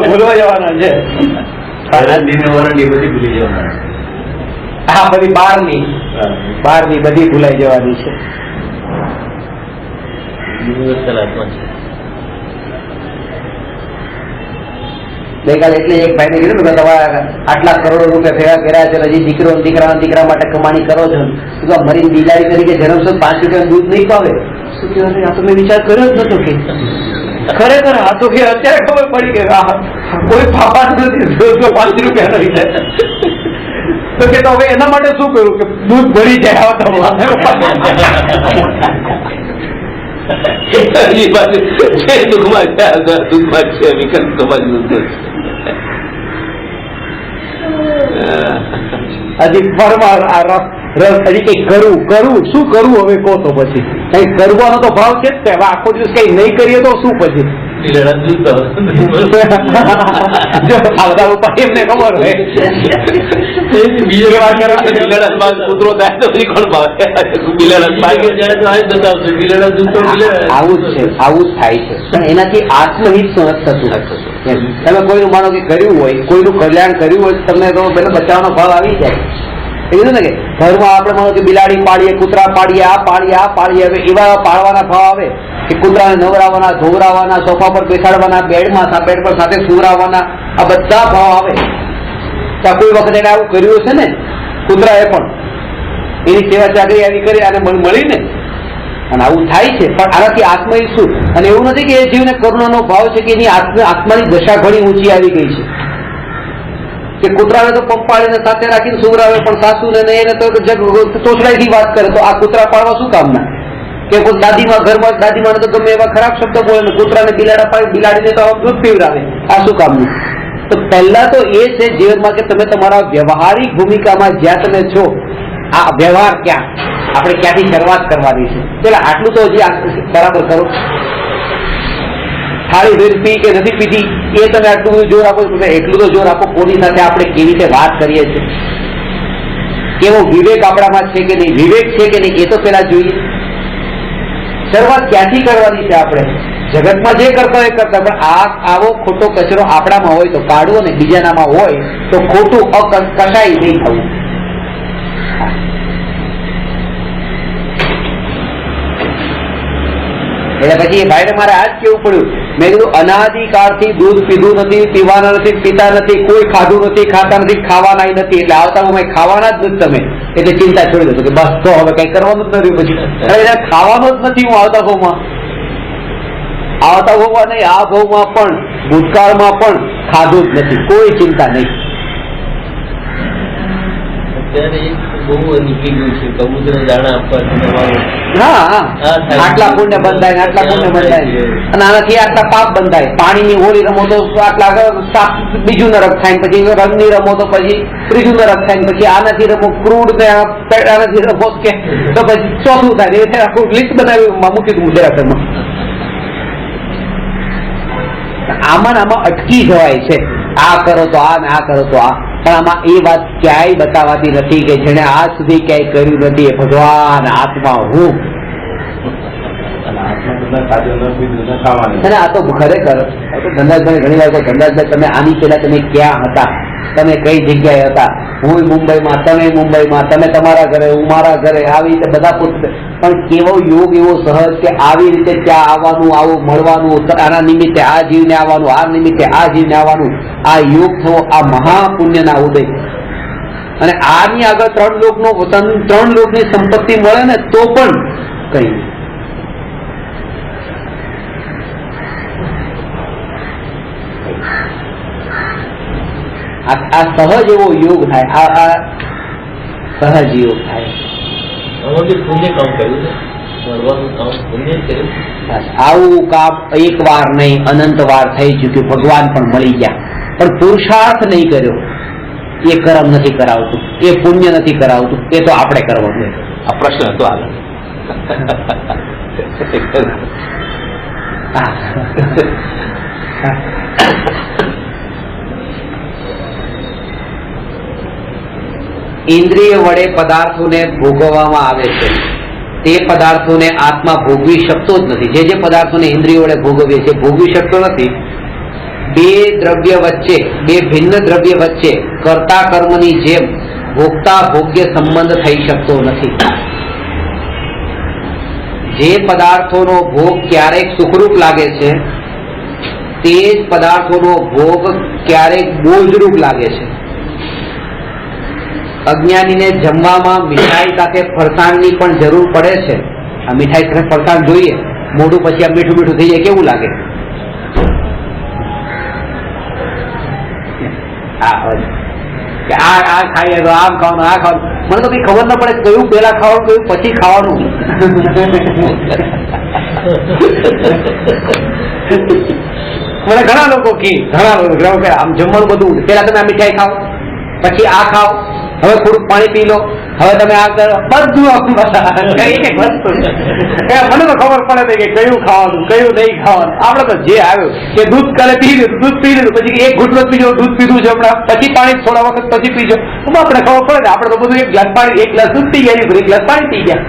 ભૂલવા જવાના છે. બધી ભૂલી જવાના. હા, બધી બહારની બધી ભૂલાઈ જવાની છે. યુનિવર્સલ આત્મા છે. ગઈકાલે એટલે એક ભાઈને કીધું કે તમારા આટલા કરોડો રૂપિયા ભેગા કર્યા છે, હજી દીકરા માટે કમાણી કરો છો, તું મરીને બિલાડી તરીકે જન્મશો, 5 રૂપિયા દૂધ નહીં પાવે. શું કહેવાય, આ તો મેં વિચાર કર્યો જ નતો કે ખરેખર આ તો કે અત્યારે ખબર પડી કે કોઈ પાપા નથી, 5 રૂપિયા નહીં થાય. તો કે તો હવે એના માટે શું કર્યું કે દૂધ ભરી જાય આવતા દુઃખમાં છે વિકલ્પ હજી ફરવા રસ હજી કઈ કરવું શું કરવું હવે કહો તો પછી કઈ કરવાનો તો ભાવ છે જ. હવે આખો દિવસ કઈ નહીં કરીએ તો શું પછી એમને ખબર હોય કૂતરો થાય તો કોણ ભાવે, આવું જ છે, આવું જ થાય છે. પણ એનાથી આત્મહિત નથી થતું. તમે કોઈનું માનો કે કર્યું હોય, કોઈનું કલ્યાણ કર્યું હોય, તમને તો પેલો બચાવવાનો ભાવ આવી જાય. એ કીધું ને કે ઘરમાં આપણે માનો કે બિલાડી પાડીએ, કૂતરા પાડીએ, આ પાડીએ, હવે એવા પાડવાના ભાવ આવે કે કૂતરાને નવરાવાના, ધોવરાવાના, સોફા પર બેસાડવાના, બેડ પર સાથે સુવરાવવાના, આ બધા ભાવ આવે. ત્યાં કોઈ વખત એને આવું કર્યું છે ને કૂતરાએ પણ એની સેવા ચાકરી આવી કરી અને મળી ને, અને આવું થાય છે. પણ આનાથી આત્મા શું, અને એવું નથી કે એ જીવને કરુણાનો ભાવ છે કે એની આત્માની દશા ઘણી ઊંચી આવી ગઈ છે કે કૂતરાને તો પંપાળીને સાથે રાખીને સુવરાવે, પણ સાસુને એને તો તોછડાઈથી વાત કરે. તો આ કૂતરા પાડવા શું કામના? કે કોઈ દાદીમાં ઘરમાં દાદીમાને તો ગમે એવા ખરાબ શબ્દ બોલે ને કૂતરાને બિલાડા પાડી, બિલાડીને તો દૂધ પીવડાવે, આ શું કામનું? તો પહેલા તો એ છે જીવનમાં કે તમે તમારા વ્યવહારિક ભૂમિકામાં જ્યાં તમે છો, આ વ્યવહાર ક્યાં, આપણે ક્યાંથી શરૂઆત કરવાની છે. પેલા આટલું તો હજી બરાબર કરો. થાળી ભેર પી કે નથી પીધી એ તમે આટલું બધું જોર આપો, એટલું તો જોર આપો કોની સાથે આપણે કેવી રીતે વાત કરીએ છીએ, કેવો વિવેક આપણામાં છે કે નહીં, વિવેક છે કે નહીં, એ તો પેલા જોઈએ. શરૂઆત ક્યાંથી કરવાની છે? આપણે જગતમાં જે કરતા હોય કરતા, પણ આવો ખોટો કચરો આપણામાં હોય તો કાઢવો, ને બીજાનામાં હોય તો ખોટું કશાય નહીં થવું. એટલે પછી એ ભાઈને મારે આ જ કેવું પડ્યું. મેં કીધું અનાદિકાળથી દૂધ પીધું નથી, પીવાના નથી, પીતા નથી, કોઈ ખાધું નથી, ખાતા નથી, ખાવાના નથી, એટલે આવતા હું ખાવાના જ નથી તમે, એટલે ચિંતા છોડી દો કે બસ તો હવે કઈ કરવાનું જ નથી પછી. એટલે ખાવાનું જ નથી હું આવતા ભાવમાં નહીં, આ ભાવમાં પણ ભૂતકાળમાં પણ ખાધું જ નથી, કોઈ ચિંતા નહીં. અત્યારે બહુ નીકળી ગયું છે કબૂતર દાણા આપવા. હા, આટલા પુણ્ય બંધાય ને આટલા પુણ્ય બંધાય, અને આનાથી આટલા પાપ બંધાય. પાણીની હોળી રમો તો આટલા બીજું નરક થાય, પછી રંગની રમો તો પછી ત્રીજું નરક થાય, પછી આનાથી રમો ક્રૂડ ને આનાથી રમો કે તો પછી ચોથું થાય. એ આખું લિસ્ટ બનાવી મૂકી હતું મુદ્રાસરમાં. આમાં અટકી જવાય છે, આ કરો તો આ ને આ કરો તો આ. પણ આમાં એ વાત ક્યાંય બતાવાતી નથી કે જેને આજ સુધી ક્યાંય કર્યું નથી એ ભગવાન આત્મા હું. આ તો ખરેખર ધનરાજભાઈ ઘણી વાર ધનરાજભાઈ તમે આની પેલા તમે ક્યાં હતા, તમે કઈ જગ્યાએ હતા, હું મુંબઈમાં, તમે મુંબઈમાં, તમે તમારા ઘરે, હું મારા ઘરે, આવી રીતે બધા પણ કેવો યોગ એવો સહજ કે આવી રીતે ત્યાં આવવાનું, આવું મળવાનું, આના નિમિત્તે આ જીવને આવવાનું, આ નિમિત્તે આ જીવને આવવાનું, આ યોગ થવો, આ મહાપુણ્યના ઉદય. અને આની આગળ 3 લોકની સંપત્તિ મળે ને તો પણ કઈ આ સહજ એવો યોગ થાય, આ સહજ યોગ થાય. પુણ્ય કામ કર્યું છે, મળવાનું કામ પુણ્ય કર્યું. આવું કામ એક વાર નહીં અનંત વાર થઈ ચુક્યું. ભગવાન પણ મળી ગયા, પણ પુરુષાર્થ નહીં કર્યો. એ કર્મ નથી કરાવતું, એ પુણ્ય નથી કરાવતું, એ તો આપણે કરવાનું. આ પ્રશ્ન હતો આગળ. ઇન્દ્રિય વડે પદાર્થોને ભોગવવામાં આવે છે, તે પદાર્થોને આત્મા ભોગવી શકતો જ નથી. જે પદાર્થોને ઇન્દ્રિય વડે ભોગવીએ છીએ ભોગવી શકતો નથી. બે ભિન્ન દ્રવ્ય વચ્ચે કર્તા કર્મની જેમ ભોગતા ભોગ્ય સંબંધ થઈ શકતો નથી. જે પદાર્થોનો ભોગ ક્યારેક સુખરૂપ લાગે છે તેજ પદાર્થોનો ભોગ ક્યારેક બોજરૂપ લાગે છે. અજ્ઞાનીને જમવામાં મીઠાઈ સાથે ફરસાણની પણ જરૂર પડે છે. આ મીઠાઈ સાથે ફરસાણ જોઈએ, મોઢું પછી આ મીઠું મીઠું થઈ જાય, કેવું લાગે? આ ખાઈએ તો આમ ખાવાનું, આ ખાવાનું. મને તો કઈ ખબર ના પડે કયું પેલા ખાવાનું કયું પછી ખાવાનું. મને ઘણા લોકો કે આમ જમવાનું બધું પેલા તમે આ મીઠાઈ ખાઓ, પછી આ ખાઓ, હવે થોડુંક પાણી પી લો, હવે તમે આ કરો, બધું મને તો ખબર પડે કે કયું ખાવાનું કયું નહીં ખાવાનું. આપડે તો જે આવ્યું કે દૂધ કાલે પી લીધું, દૂધ પી લીધું, પછી એક ઘૂંટડો પીજો, દૂધ પીધું છે હમણાં, પછી પાણી થોડા વખત પછી પીજો, આપણે ખબર પડે ને. આપડે તો બધું એક ગ્લાસ પાણી, એક ગ્લાસ દૂધ પી ગયા, એક ગ્લાસ પાણી પી ગયા.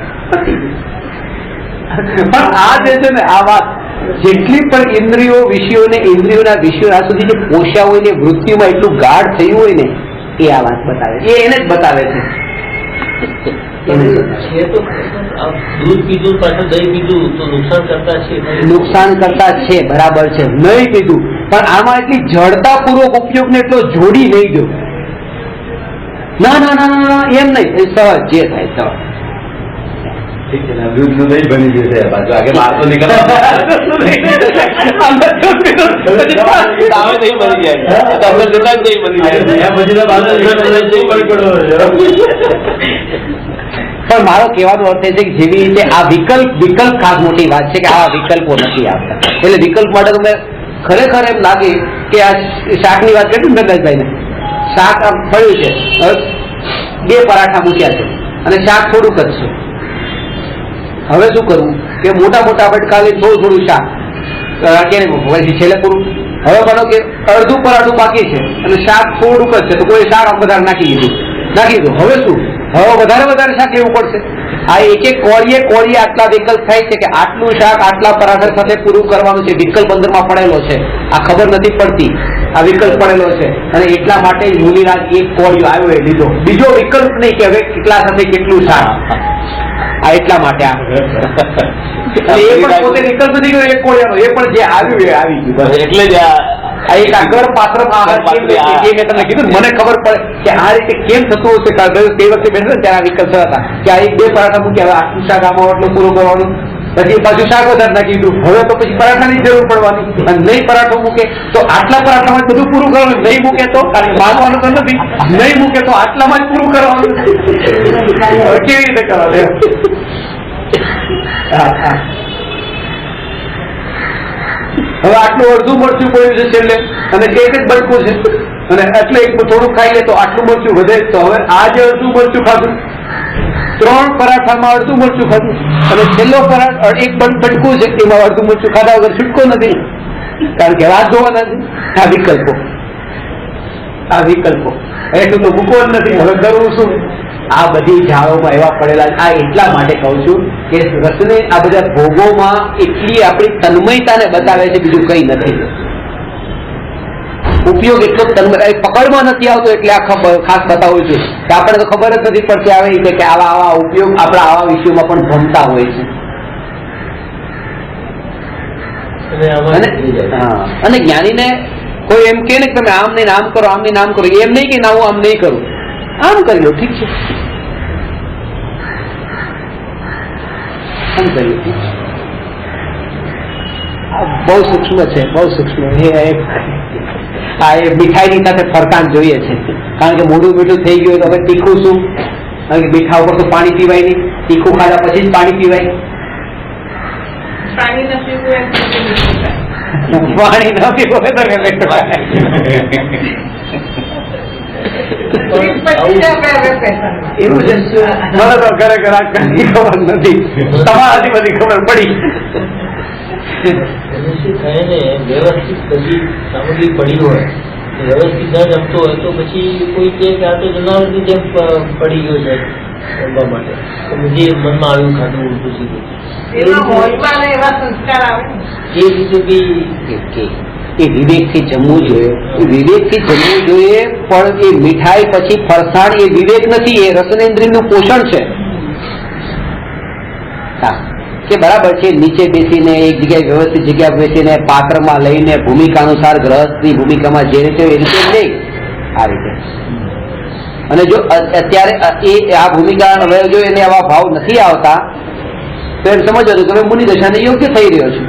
પણ આ જે છે ને, આ વાત જેટલી પણ ઇન્દ્રિયો વિષયોને ઇન્દ્રિયોના વિષયો આ સુધી જે પોષ્યા હોય ને, વૃત્તિમાં એટલું ગાઢ થયું હોય ને, એ આ વાત બતાવે, એ એને જ બતાવે છે. દૂધ પીધું પાછું દહીં પીધું તો નુકસાન કરતા છે, નુકસાન કરતા છે, બરાબર છે. નહીં પીધું પણ આમાં એટલી જડતાપૂર્વક ઉપયોગ ને એટલો જોડી નહીં દો. ના ના ના ના એમ નહીં, સહજ જે થાય સહજ. ઠીક છે ને, દૂધ નું નહીં બની ગયું છે, પાછું આગે બહાર તો નીકળવા પણ મારો કહેવાનો અર્થ એ છે કે જેવી રીતે આ વિકલ્પ ખાસ મોટી વાત છે કે આવા વિકલ્પો નથી આવતા. એટલે વિકલ્પ માટે તો મેં ખરેખર એમ લાગે કે આ શાકની વાત કરી નંદનભાઈ ને, શાક આમ ફળ્યું છે, બે પરાઠા મૂક્યા છે અને શાક થોડુંક જ છે. હવે શું કરવું કે મોટા મોટા બટકા લઈ થોડું શાક પછી છેલ્લે પૂરું. હવે માનો કે અડધું પરાઠું બાકી છે અને શાક થોડુંક જ છે, તો કોઈ શાક વધારે નાખી દીધું. હવે શું? હવે વધારે શાક લેવું પડશે. આ એક એક કોળીએ આટલા વિકલ્પ થાય છે કે આટલું શાક આટલા પરાઠા સાથે પૂરું કરવાનું છે. વિકલ્પ અંદરમાં પડેલો છે, આ ખબર નથી પડતી, આ વિકલ્પ પડેલો છે. અને એટલા માટે મુનિરાજ એક કોળિયો આવ્યો એ લીધો, બીજો વિકલ્પ નહીં કે હવે કેટલા સાથે કેટલું શાક. આ એટલા માટે એ પણ પોતે વિકલ્પ નથી ગયો એક કોળિયાનો, એ પણ જે આવ્યું એ આવી ગયું. એટલે જ આ એક આગળ પાત્ર મેં તમને કીધું, મને ખબર પડે કે આ રીતે કેમ થતું હશે. કારણ તે વખતે બેઠો ત્યારે આ વિકલ્પ હતા કે આ એક બે પરાઠા મૂક્યા, હવે આટલું શાક આમાં એટલું પૂરું કરવાનું, પછી પાછું શાક વધારે નાખી દીધું. હવે તો પછી પરાઠાની જરૂર પડવાની, અને નહીં પરાઠો મૂકે તો આટલા પરાઠામાં બધું પૂરું કરવાનું, નહીં મૂકે તો માનવાનું તો નથી, નહીં મૂકે તો આટલામાં જ પૂરું કરવાનું. કેવી રીતે કરવાનું? હવે આટલું અડધું મરચું પડ્યું છે છેલ્લે અને એક જ બટકું છે અને એટલે એક થોડું ખાઈ લે તો આટલું મરચું વધે. તો હવે આ જે અડધું મરચું ખાધું, 3 પરાઠામાં અડધું મરચું ખાધું અને છેલ્લો એક બટકું છે એમાં અડધું મરચું ખાધા વગર છૂટકો નથી, કારણ કે વાત જોવાના છે. આ વિકલ્પો એટલું તો મૂકવો જ નથી. હવે કરવું શું? આ બધી ઝાડોમાં એવા પડેલા. આ એટલા માટે કહું છું કે રસને આ બધા ભોગોમાં એટલી આપણી તન્મયતાને બતાવે છે, બીજું કઈ નથી. ઉપયોગ એટલો પકડમાં નથી આવતો, એટલે આ ખાસ બતાવું છું કે આપણે તો ખબર જ નથી પડતી આવી રીતે કે આવા ઉપયોગ આપણા આવા વિષયોમાં પણ ભમતા હોય છે. અને જ્ઞાનીને કોઈ એમ કે ને તમે આમ નહીં આમ કરો, આમ નહીં આમ કરો, એમ નહીં કે ના હું આમ નહીં કરું, આમ કરી લો ઠીક છે, આમ કરી લો. બહુ સૂક્ષ્મ છે, બહુ સૂક્ષ્મ. એ મીઠાઈની સાથે ફરસાણ જોઈએ છે, કારણ કે મોઢું મીઠું થઈ ગયું તો હવે તીખું શું? કારણ કે મીઠા ઉપર તો પાણી પીવાય નહીં, તીખું ખાધા પછી જ પાણી પીવાય. પાણી ન પીવું એવું છે. મને તો ખરેખર ખબર નથી, તમારાથી બધી ખબર પડી. વ્યવસ્થિત બધી સામગ્રી પડી હોય, વ્યવસ્થિત ન જમતો હોય તો પછી કોઈ કે આ તો જનાવરની જેમ પડી ગયો છે જમવા માટે, તો મુજે મનમાં આવ્યું ખાધું ઉલટું સીધું. એ રીતે બી એ વિવેકથી જમવું જોઈએ, વિવેકથી જમવું જોઈએ. પણ એ મીઠાઈ પછી ફરસાણ એ વિવેક નથી, એ રસનેન્દ્રિયનું પોષણ છે. કે બરાબર છે, નીચે બેસીને એક જગ્યાએ વ્યવસ્થિત જગ્યા બેસીને પાત્રમાં લઈને ભૂમિકા અનુસાર ગ્રહસ્થની ભૂમિકામાં જે રીતે એ રીતે નહીં, આ રીતે. અને જો અત્યારે આ ભૂમિકા હવે જો એને આવા ભાવ નથી આવતા તો એમ સમજવાનું કે મુનિ દશાને યોગ્ય થઈ રહ્યો છું,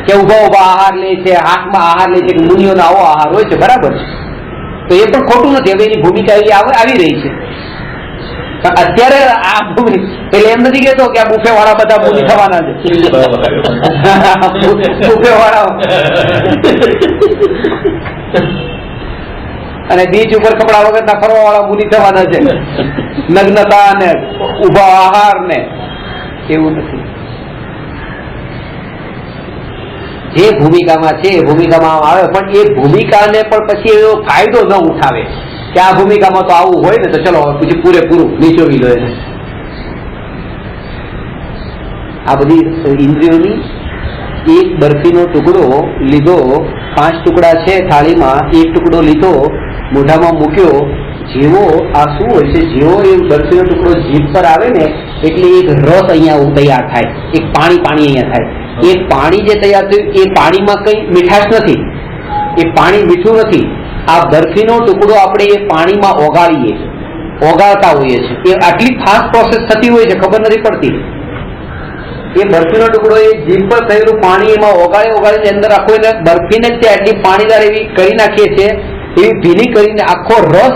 કે ઉભા ઉભા આહાર લે છે, હાથમાં આહાર લે છે, કે મુનિઓનો આવો આહાર હોય છે, બરાબર છે, તો એ પણ ખોટું નથી. હવે એની ભૂમિકા એવી આવી રહી છે. અત્યારે આ ભૂમિ એટલે એમ નથી કેતો કે આ બુફે વાળા બધા મુનિ થવાના છે. બુફે વાળા અને બીચ ઉપર કપડા વગરના ફરવા વાળા મુનિ થવાના છે, નગ્નતા ને ઉભા આહાર ને, એવું નથી. જે ભૂમિકામાં છે એ ભૂમિકામાં આવે, પણ એ ભૂમિકાને પણ પછી એવો ફાયદો ન ઉઠાવે કે આ ભૂમિકામાં તો આવું હોય ને તો ચલો પછી પૂરેપૂરું નીચોવી લો એને. આ બધી ઇન્દ્રિયોની એક બરફીનો ટુકડો લીધો, 5 ટુકડા છે થાળીમાં, એક ટુકડો લીધો મોઢામાં મૂક્યો, જેવો આ શું હોય છે, જેવો એ બરફીનો ટુકડો જીભ પર આવે ને એટલે એક રસ અહીંયા તૈયાર થાય, એક પાણી અહીંયા થાય. એ પાણી જે તૈયાર થયું એ પાણીમાં કઈ મીઠાશ નથી, એ પાણી મીઠું નથી. આ બરફીનો ટુકડો આપણે એ પાણીમાં ઓગાળતા હોઈએ છીએ. એ આટલી ફાસ્ટ પ્રોસેસ થતી હોય છે, ખબર નથી પડતી. એ બરફીનો ટુકડો એ જીભ પર થયેલું પાણી એમાં ઓગાળીને અંદર આખો એને બરફીને જ આટલી પાણીદાર એવી કરી નાખીએ છીએ, એવી ભીની કરીને આખો રસ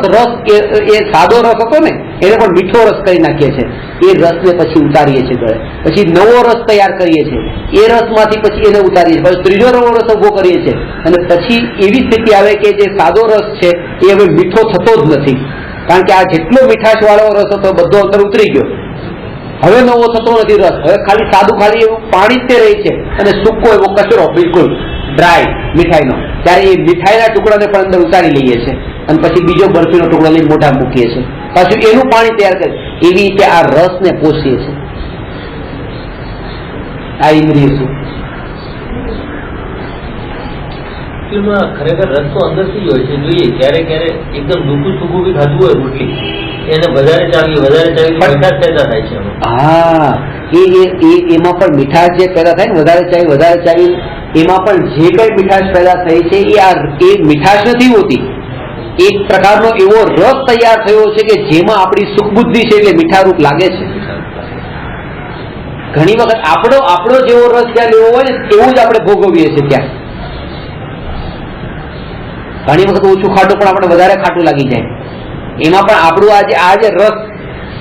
એ સાદો રસ હતો ને એને પણ મીઠો રસ કરી નાખીએ છીએ. એ રસને પછી ઉતારીએ છીએ ગળે, પછી નવો રસ તૈયાર કરીએ છીએ, એ રસમાંથી પછી એને ઉતારીએ છીએ, પછી ત્રીજો નવો રસ ઉભો કરીએ છીએ, અને પછી એવી સ્થિતિ આવે કે જે સાદો રસ છે એ હવે મીઠો થતો જ નથી, કારણ કે આ જેટલો મીઠાશ વાળો રસ હતો બધો અંદર ઉતરી ગયો. હવે નવો થતો નથી રસ, હવે ખાલી એવું પાણી જ તે રહી છે, અને સૂકો એવો કચરો બિલકુલ ડ્રાય મીઠાઈનો. ત્યારે એ મીઠાઈના ટુકડાને પણ અંદર ઉતારી લઈએ છીએ, અને પછી બીજો બરફીનો ટુકડો લઈને મોઢા મૂકીએ છીએ, પાછું એનું પાણી તૈયાર કરીએ. એવી રીતે આ રસને પોષીએ છીએ. આ ઇન્દ્રિય શું ખરેખર રસ તો અંદરથી જ હોય છે. જોઈએ ક્યારેક એકદમ દુઃખું સૂકું બી ખાધું હોય રોટલી, એને વધારે ચાવી મીઠાશ પેદા થાય છે. હા, એમાં પણ મીઠાશ જે પેદા થાય ને, વધારે ચાવી એમાં પણ જે કઈ મીઠાશ પેદા થઈ છે એ મીઠાશ નથી હોતી, એક પ્રકારનો એવો રસ તૈયાર થયો છે કે જેમાં આપણી સુખબુદ્ધિ છે એટલે મીઠારૂપ લાગે છે. ઘણી વખત આપણો જેવો રસ ત્યાં લેવો હોય ને એવું જ આપણે ભોગવીએ છીએ. ત્યાં ઘણી વખત ઓછું ખાટું પણ આપણે વધારે ખાટું લાગી જાય. એમાં પણ આપણું આ જે રસ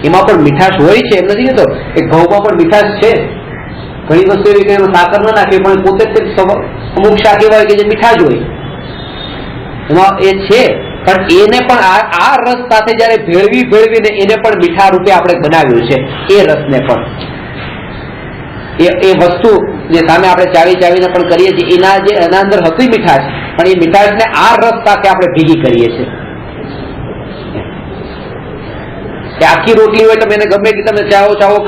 એમાં પણ મીઠાશ હોય છે, એમ નથી કહેતો કે ઘઉંમાં પણ મીઠાશ છે. ઘણી વસ્તુ એવી કે સાકર ન નાખે પણ પોતે અમુક શાક એવા હોય કે જે મીઠા જ હોય, એમાં એ છે. પણ એને પણ આ રસ સાથે જયારે ભેળવીને એને પણ મીઠા રૂપે આપણે બનાવ્યું છે. એ રસને પણ એ વસ્તુ જે સામે આપણે ચાવીને પણ કરીએ છીએ એના અંદર હતી મીઠાશ, પણ એ મીઠાશને આ રસ સાથે આપણે ભેગી કરીએ છીએ. કે આખી રોટલી હોય તમે એને ગમે તે તમે ચાવો કરો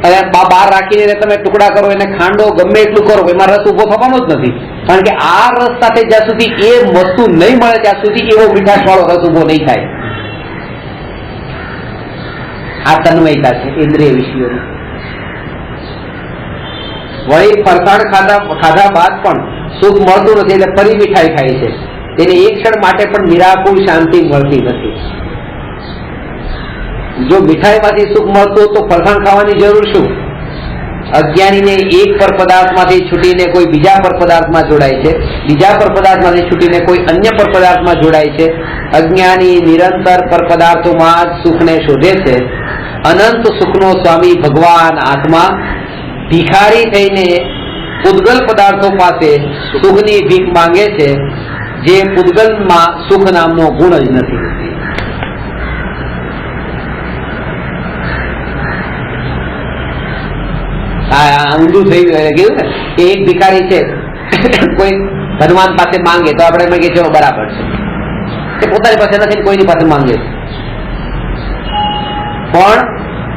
અને બહાર રાખીને તમે ટુકડા કરો, એને ખાંડો ગમે એટલું કરો, એમાં રસ ઉભો થવાનો જ નથી. કારણ કે આ રસ સાથે જ્યાં સુધી એ વસ્તુ નહીં મળે ત્યાં સુધી એવો મીઠાશ વાળો રસ ઉભો નહીં થાય. આ તન્મયતા છે ઇન્દ્રિય વિષયોની. વળી ફરસાણ ખાધા બાદ પણ સુખ મળતું નથી એટલે ફરી મીઠાઈ ખાય છે. તેને એક ક્ષણ માટે પણ નિરાકુળ શાંતિ મળતી નથી. જો મીઠાઈમાંથી સુખ મળતું તો ફરસાણ ખાવાની જરૂર શું? અજ્ઞાનીને એક પર પદાર્થમાંથી છૂટીને કોઈ બીજા પર પદાર્થમાં જોડાય છે, બીજા પર પદાર્થમાંથી છૂટીને કોઈ અન્ય પર પદાર્થમાં જોડાય છે. અજ્ઞાની નિરંતર પર પદાર્થોમાં જ સુખને શોધે છે. અનંત સુખનો સ્વામી ભગવાન આત્મા ભિખારી થઈને પૂતગલ પદાર્થો પાસે સુખની ભીખ માંગે છે, જે પૂતગલમાં સુખ નામનો ગુણ જ નથી. ઊંધું થઈ ગયું ને કે એક ભિખારી છે કોઈ ધનવાન પાસે માંગે તો આપણે એમ કે ચલો બરાબર છે, એ પોતાની પાસે નથી કોઈની પાસે માંગે. પણ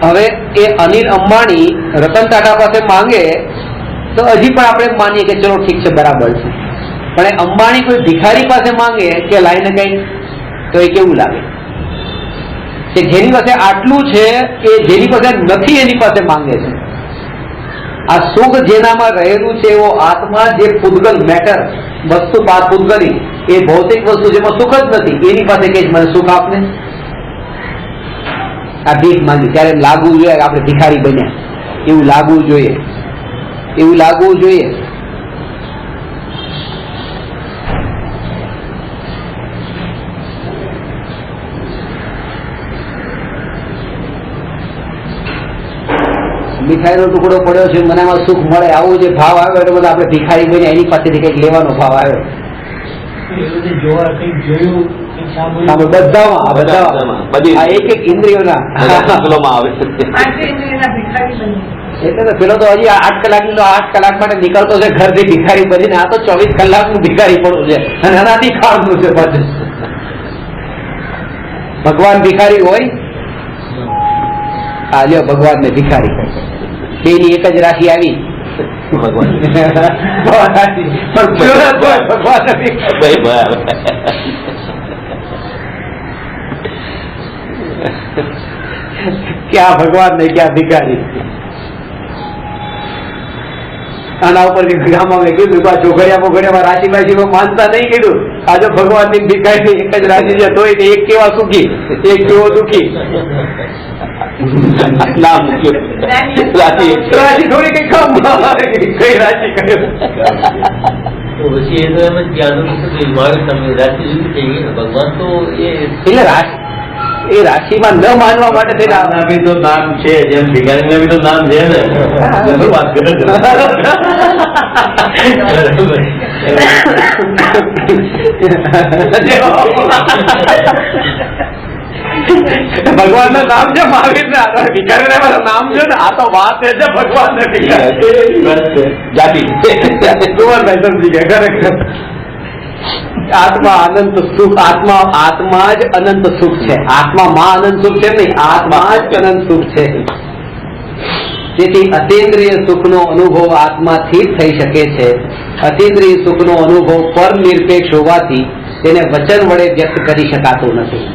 હવે એ અનિલ અંબાણી રતન ટાટા પાસે માંગે તો હજી પણ આપણે માનીએ કે ચલો ઠીક છે બરાબર છે. પણ એ અંબાણી કોઈ ભિખારી પાસે માંગે કે લાઈને કઈ તો એ કેવું લાગે? કે જેની પાસે આટલું છે એ જેની પાસે નથી એની પાસે માંગે છે. આ સુખ જેનામાં રહેલું છે એવો આત્મા, જે પૂતગલ મેટર વસ્તુ પૂતગલી, એ ભૌતિક વસ્તુ જેમાં સુખ જ નથી, એની પાસે કે મને સુખ આપને. આ ભીખ માંગી ત્યારે એમ લાગવું જોઈએ કે આપણે ભિખારી બન્યા, એવું લાગવું જોઈએ, એવું લાગવું જોઈએ. મીઠાઈનો ટુકડો પડ્યો છે, મને આમાં સુખ મળે, આવો જે ભાવ આવ્યો એટલે બધા આપણે ભિખારી બન્યા, એની પાસેથી કંઈક લેવાનો ભાવ આવ્યો. બધામાં એક એક ઇન્દ્રિયોના આવે છે. એટલે તો પેલો તો હજી 8 કલાકની 8 કલાક માટે નીકળતો છે ઘરથી ભિખારી બનીને, આ તો 24 કલાકનું ભિખારી પડવું છે અને એનાથી ખાવાનું છે પાછું. ભગવાન ભિખારી હોય? હા લ્યો, ભગવાન ને ભિખારી બેની એક જ રાશિ આવી. ભગવાન ક્યાં ભગવાન ને ક્યાં ભિખારી. આના ઉપર ગામમાં મેં કીધું ચોઘડિયા મોઘડિયામાં રાશિ બાશીમાં માનતા નહીં કીધું. આજે ભગવાન ની ભિખારી એક જ રાશિ છે, તોય એક કેવા સુખી, એક કેવો દુઃખી. નામ રાશિ થોડી કઈ કામ કઈ રાશિ કર્યો. તો પછી એ તો એમ જ જ્ઞાન મારે તમે રાશિ જુદી થઈ ગઈ ને. ભગવાન તો એટલે એ રાશિમાં ન માનવા માટે થઈને બી તો નામ છે, જેમ ભિખારી બી તો નામ છે ને. વાત કરે ભગવાન નું નામ છે, મહાવીર ને ભિખારી નામ છે ને. આ તો વાત છે ભગવાન ને જાતિ કુંવરભાઈ સમજી ગયા ખરેખર. આત્મા અનંત સુખ, આત્મા જ અનંત સુખ છે. આત્મામાં અનંત સુખ છે નહીં, આત્મા જ અનંત સુખ છે. તેથી અતિન્દ્રિય સુખનો અનુભવ આત્માથી જ થઈ શકે છે. અતિન્દ્રિય સુખનો અનુભવ પર નિરપેક્ષ હોવાથી તેને વચન વડે વ્યક્ત કરી શકાતો નથી.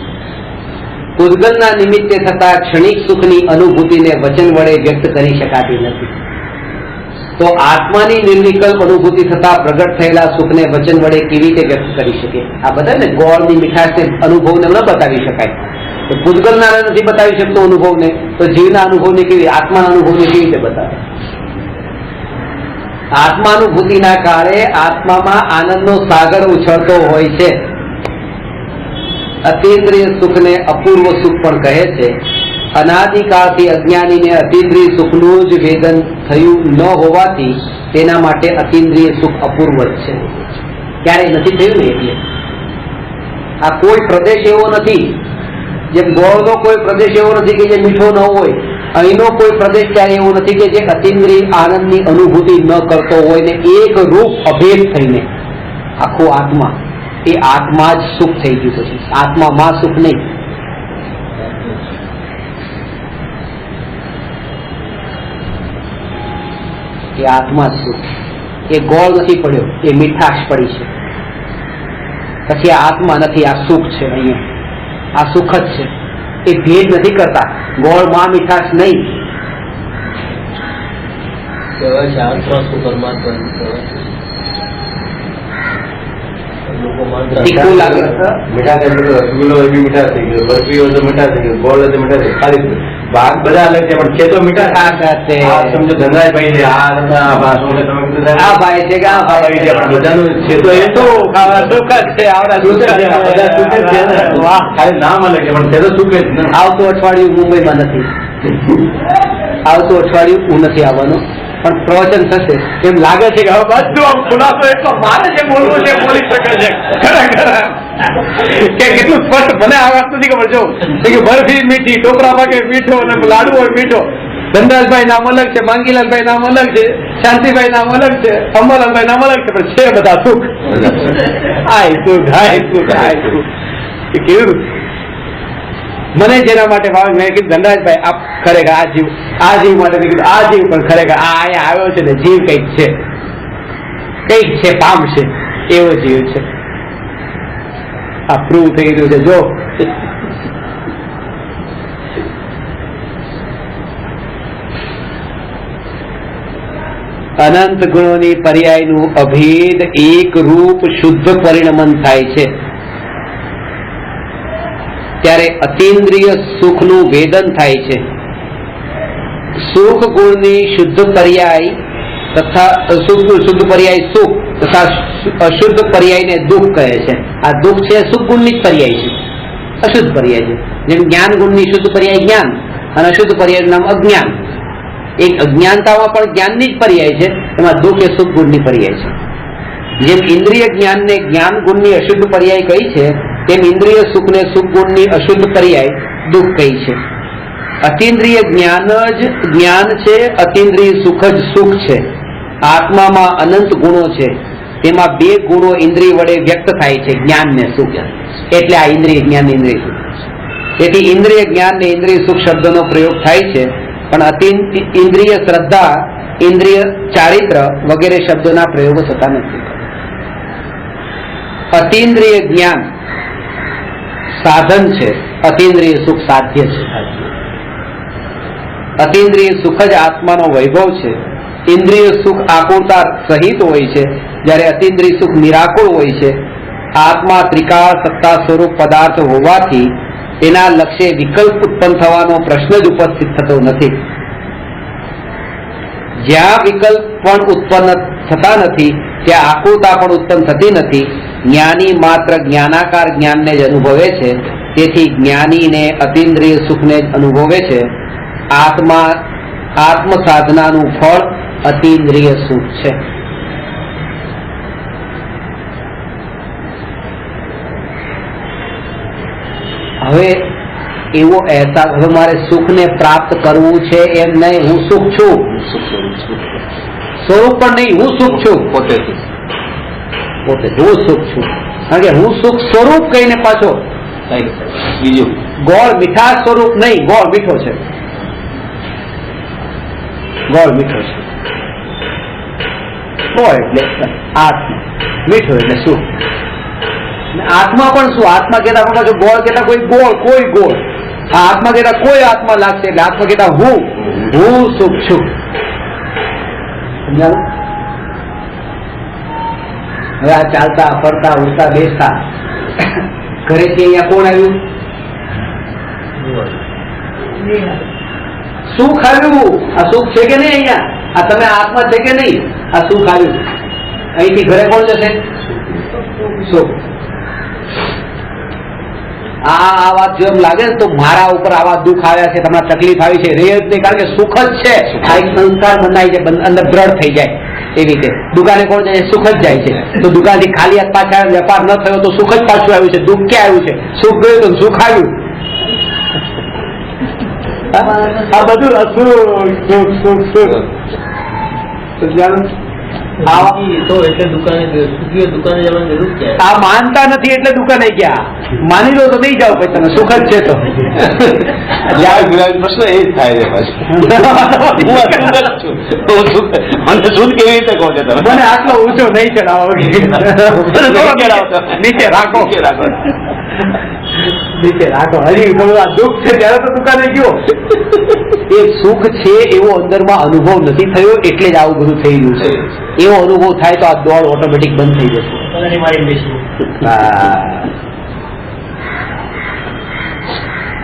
પૂતગલના નિમિત્તે થતા ક્ષણિક સુખની અનુભૂતિને વચન વડે વ્યક્ત કરી શકાતી નથી. તો આત્માની નિર્વિકલ્પ અનુભૂતિ થતા પ્રગટ થયેલા સુખને વચન વડે કેવી રીતે વ્યક્ત કરી શકે? આ બધા ને ગોળની મીઠાશને અનુભવને ન બતાવી શકાય. તો પૂતગલના નથી બતાવી શકતો અનુભવને, તો જીવના અનુભવને કેવી, આત્માના અનુભવને કેવી રીતે બતાવે? આત્માનુભૂતિના કાળે આત્મામાં આનંદનો સાગર ઉછળતો હોય છે. અતિન્દ્રિય સુખને અપૂર્વ સુખ પણ કહે છે. અનાદિકાળથી અજ્ઞાનીને અતિન્દ્રિય સુખનું જ વેદન થયું ન હોવાથી તેના માટે અતિન્દ્રિય સુખ અપૂર્વ જ છે. ક્યારેય નથી થયું ને એટલે. આ કોઈ પ્રદેશ એવો નથી, જેમ ગોળનો કોઈ પ્રદેશ એવો નથી કે જે મીઠો ન હોય, અહીંનો કોઈ પ્રદેશ ક્યારે એવો નથી કે જે અતિન્દ્રિય આનંદની અનુભૂતિ ન કરતો હોય ને એક રૂપ અભેદ થઈને આખો આત્મા, એ આત્મા જ સુખ થઈ ગયું. પછી આત્મામાં સુખ નહીં. એ આત્મા જ સુખ. એ ગોળ નથી પડ્યો, એ મીઠાશ પડી છે. પછી આ આત્મા નથી, આ સુખ છે. અહીંયા આ સુખ જ છે. એ ભેદ નથી કરતા. ગોળમાં મીઠાશ નહીં. કહેવાય છે આત્મા શું પરમાત્મા તીખું લાગે. મીઠા થઈ ગયું, રસગુલ્લો એ બી મીઠા થઈ ગયો, બરફી હોય તો મીઠા થઈ ગયું, ગોળ હોય તો મીઠા થઈ ગયું. ખાલી ભાગ બધા અલગ છે, પણ છે તો મીઠા. સમજો ધનરાજભાઈ છે, આ ભાઈ છે કે આ ભાઈ છે, પણ બધાનું છે તો એ તો સુખ જ છે. આવડા સુખ જ છે, બધા સુખ જ છે. ખાલી નામ અલગ છે, પણ છે તો સુખ જ. આવતું અઠવાડિયું મુંબઈમાં નથી, આવતું અઠવાડિયું હું નથી આવવાનું, પણ પ્રવચન થશે એમ લાગે છે કે હવે બધું આમ ખુલાસો એટલો મારે જે બોલવું છે બોલી શકે છે. ખરેખર કે કેટલું સ્પષ્ટ. મને આ વાત નથી ખબર. જો કે બરફી મીઠી, ટોકરા પાકે મીઠો અને લાડુ હોય મીઠો. ધનરાજભાઈ નામ અલગ છે, માંગીલાલભાઈ નામ અલગ છે, શાંતિભાઈ નામ અલગ છે, અંબાલાલભાઈ નામ અલગ છે, પણ છે બધા સુખ. આય સુખ, હાય સુખ, હાય સુખ. એ કેવું મને જેના માટે ભાવે, મેં કીધું ધનરાજભાઈ આપ ખરેખર આ જીવ માટે મેં કીધું આ જીવ પણ ખરેખર આ અહીંયા આવ્યો છે ને જીવ કંઈક છે પામશે એવો જીવ છે. આ પ્રૂવ થઈ ગયું છે. જો અનંત ગુણોની પર્યાયનું અભેદ એક રૂપ શુદ્ધ પરિણમન થાય છે ત્યારે અતીન્દ્રિય સુખનું વેદન થાય છે. સુખ ગુણની શુદ્ધ પર્યાય તથા શુદ્ધ પર્યાય સુખ તથા અશુદ્ધ પર્યાયને દુઃખ કહે છે. આ દુઃખ છે સુખ ગુણની જ પર્યાય છે, અશુદ્ધ પર્યાય છે. જેમ જ્ઞાન ગુણની શુદ્ધ પર્યાય જ્ઞાન અને અશુદ્ધ પર્યાયનું નામ અજ્ઞાન. એક અજ્ઞાનતામાં પણ જ્ઞાનની જ પર્યાય છે, એમાં દુઃખ એ સુખ ગુણની પર્યાય છે. જેમ ઇન્દ્રિય જ્ઞાનને જ્ઞાન ગુણની અશુદ્ધ પર્યાય કહી છે, તેમ ઇન્દ્રિય સુખને સુખ ગુણની અશુદ્ધ પર્યાય દુઃખ કહી છે. અતિન્દ્રિય જ્ઞાન જ જ્ઞાન છે, અતિન્દ્રિય સુખ જ સુખ છે. આત્મામાં અનંત ગુણો છે, તેમાં બે ગુણો ઇન્દ્રિય વડે વ્યક્ત થાય છે, જ્ઞાન ને સુખ. એટલે આ ઇન્દ્રિય જ્ઞાન ઇન્દ્રિય સુખ. તેથી ઇન્દ્રિય જ્ઞાન ને ઇન્દ્રિય સુખ શબ્દનો પ્રયોગ થાય છે, પણ ઇન્દ્રિય શ્રદ્ધા, ઇન્દ્રિય ચારિત્ર વગેરે શબ્દોના પ્રયોગો થતા નથી. અતિન્દ્રિય જ્ઞાન સાધન છે, અતિન્દ્રિય સુખ સાધ્ય છે. અતિન્દ્રિય સુખ જ આત્માનો વૈભવ છે. ઇન્દ્રિય સુખ આકુરતા સહિત હોય છે, જ્યારે અતિન્દ્રિય સુખ નિરાકુળ હોય છે. આત્મા ત્રિકાળ સત્તા સ્વરૂપ પદાર્થ હોવાથી તેના લક્ષ્ય વિકલ્પ ઉત્પન્ન થવાનો પ્રશ્ન જ ઉપસ્થિત થતો નથી. જ્યાં વિકલ્પ પણ ઉત્પન્ન થતા નથી ત્યાં આકુરતા પણ ઉત્પન્ન થતી નથી. જ્ઞાની માત્ર જ્ઞાનાકાર જ્ઞાનને જ અનુભવે છે, તેથી જ્ઞાનીને અતિન્દ્રિય સુખને જ અનુભવે છે. આત્મ સાધનાનું ફળ અતિન્દ્રિય સુખ છે. હવે એવો અહેસાસ, હવે મારે સુખને પ્રાપ્ત કરવું છે એમ નહીં, હું સુખ છું સ્વરૂપ પણ નહીં, હું સુખ છું પોતે હું સુખ છું. કારણ કે હું સુખ સ્વરૂપ કહીને પાછો બીજું ગોળ મીઠા સ્વરૂપ નહીં, ગોળ મીઠો છે, ગોળ મીઠો છે. ગોળ એટલે આત્મા, મીઠો એટલે સુખ. આત્મા પણ શું? આત્મા કહેતા પાછો ગોળ કહેતા કોઈ ગોળ, કોઈ ગોળ. આ આત્મા કહેતા કોઈ આત્મા લાગશે, એટલે આત્મા કહેતા હું સુખ છું. સમજાયું? હવે આ ચાલતા ફરતા ઉડતા બેસતા ઘરેથી અહીંયા કોણ આવ્યું? સુખ આવ્યું. આ સુખ છે કે નહીં? અહીંયા આ તમે આત્મા છે કે નહીં? આ સુખ આવ્યું. અહીંથી ઘરે કોણ જશે? સુખ. આ વાત જો એમ લાગે ને તો મારા ઉપર આવા દુઃખ આવ્યા છે, તમને તકલીફ આવી છે, રહે જ નહીં. કારણ કે સુખ જ છે. આ એક સંસ્કાર બનાવી છે, અંદર દ્રઢ થઈ જાય. એવી રીતે દુકાને કોણ જાય? સુખ જ જાય છે. તો દુકાનથી ખાલી હાથ પાછા વેપાર ન થયો તો સુખ જ પાછું આવ્યું છે. દુઃખ ક્યાં આવ્યું છે? સુખ ગયું તો સુખ આવ્યું. આ બધું આ માનતા નથી એટલે દુકાને ગયા. માની લો તો નહીં જાઓ, પછી તમે સુખ જ છે તો પ્રશ્ન એ જ થાય છે. મને શું કેવી રીતે કહો છો તમે? મને આટલો ઊંચો નહીં ચડાવો, નીચે રાખો, નીચે રાખો. હજી થોડું આ દુઃખ છે ત્યારે તો દુકાને ગયો. એ સુખ છે એવો અંદરમાં અનુભવ નથી થયો, એટલે જ આવું બધું થઈ રહ્યું છે. એવો અનુભવ થાય તો આ દોડ ઓટોમેટિક બંધ થઈ જશે.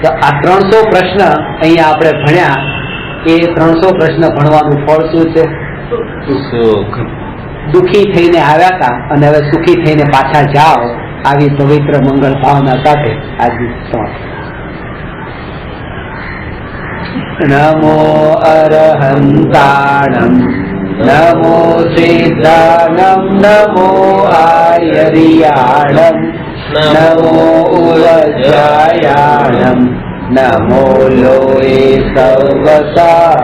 તો આ 300 પ્રશ્ન અહીંયા આપણે ભણ્યા. એ 300 પ્રશ્ન ભણવાનું ફળ શું છે? સુખ. દુઃખી થઈને આવ્યા હતા અને હવે સુખી થઈને પાછા જાઓ, આવી પવિત્ર મંગળ ભાવના સાથે આજની સમાપ્ત. નમો અરહંતાણમ, નમો સિદ્ધાણમ, નમો આર્યરિયાણમ, નમો ઉલજાયાણમ, નમો લોએ સર્વસા.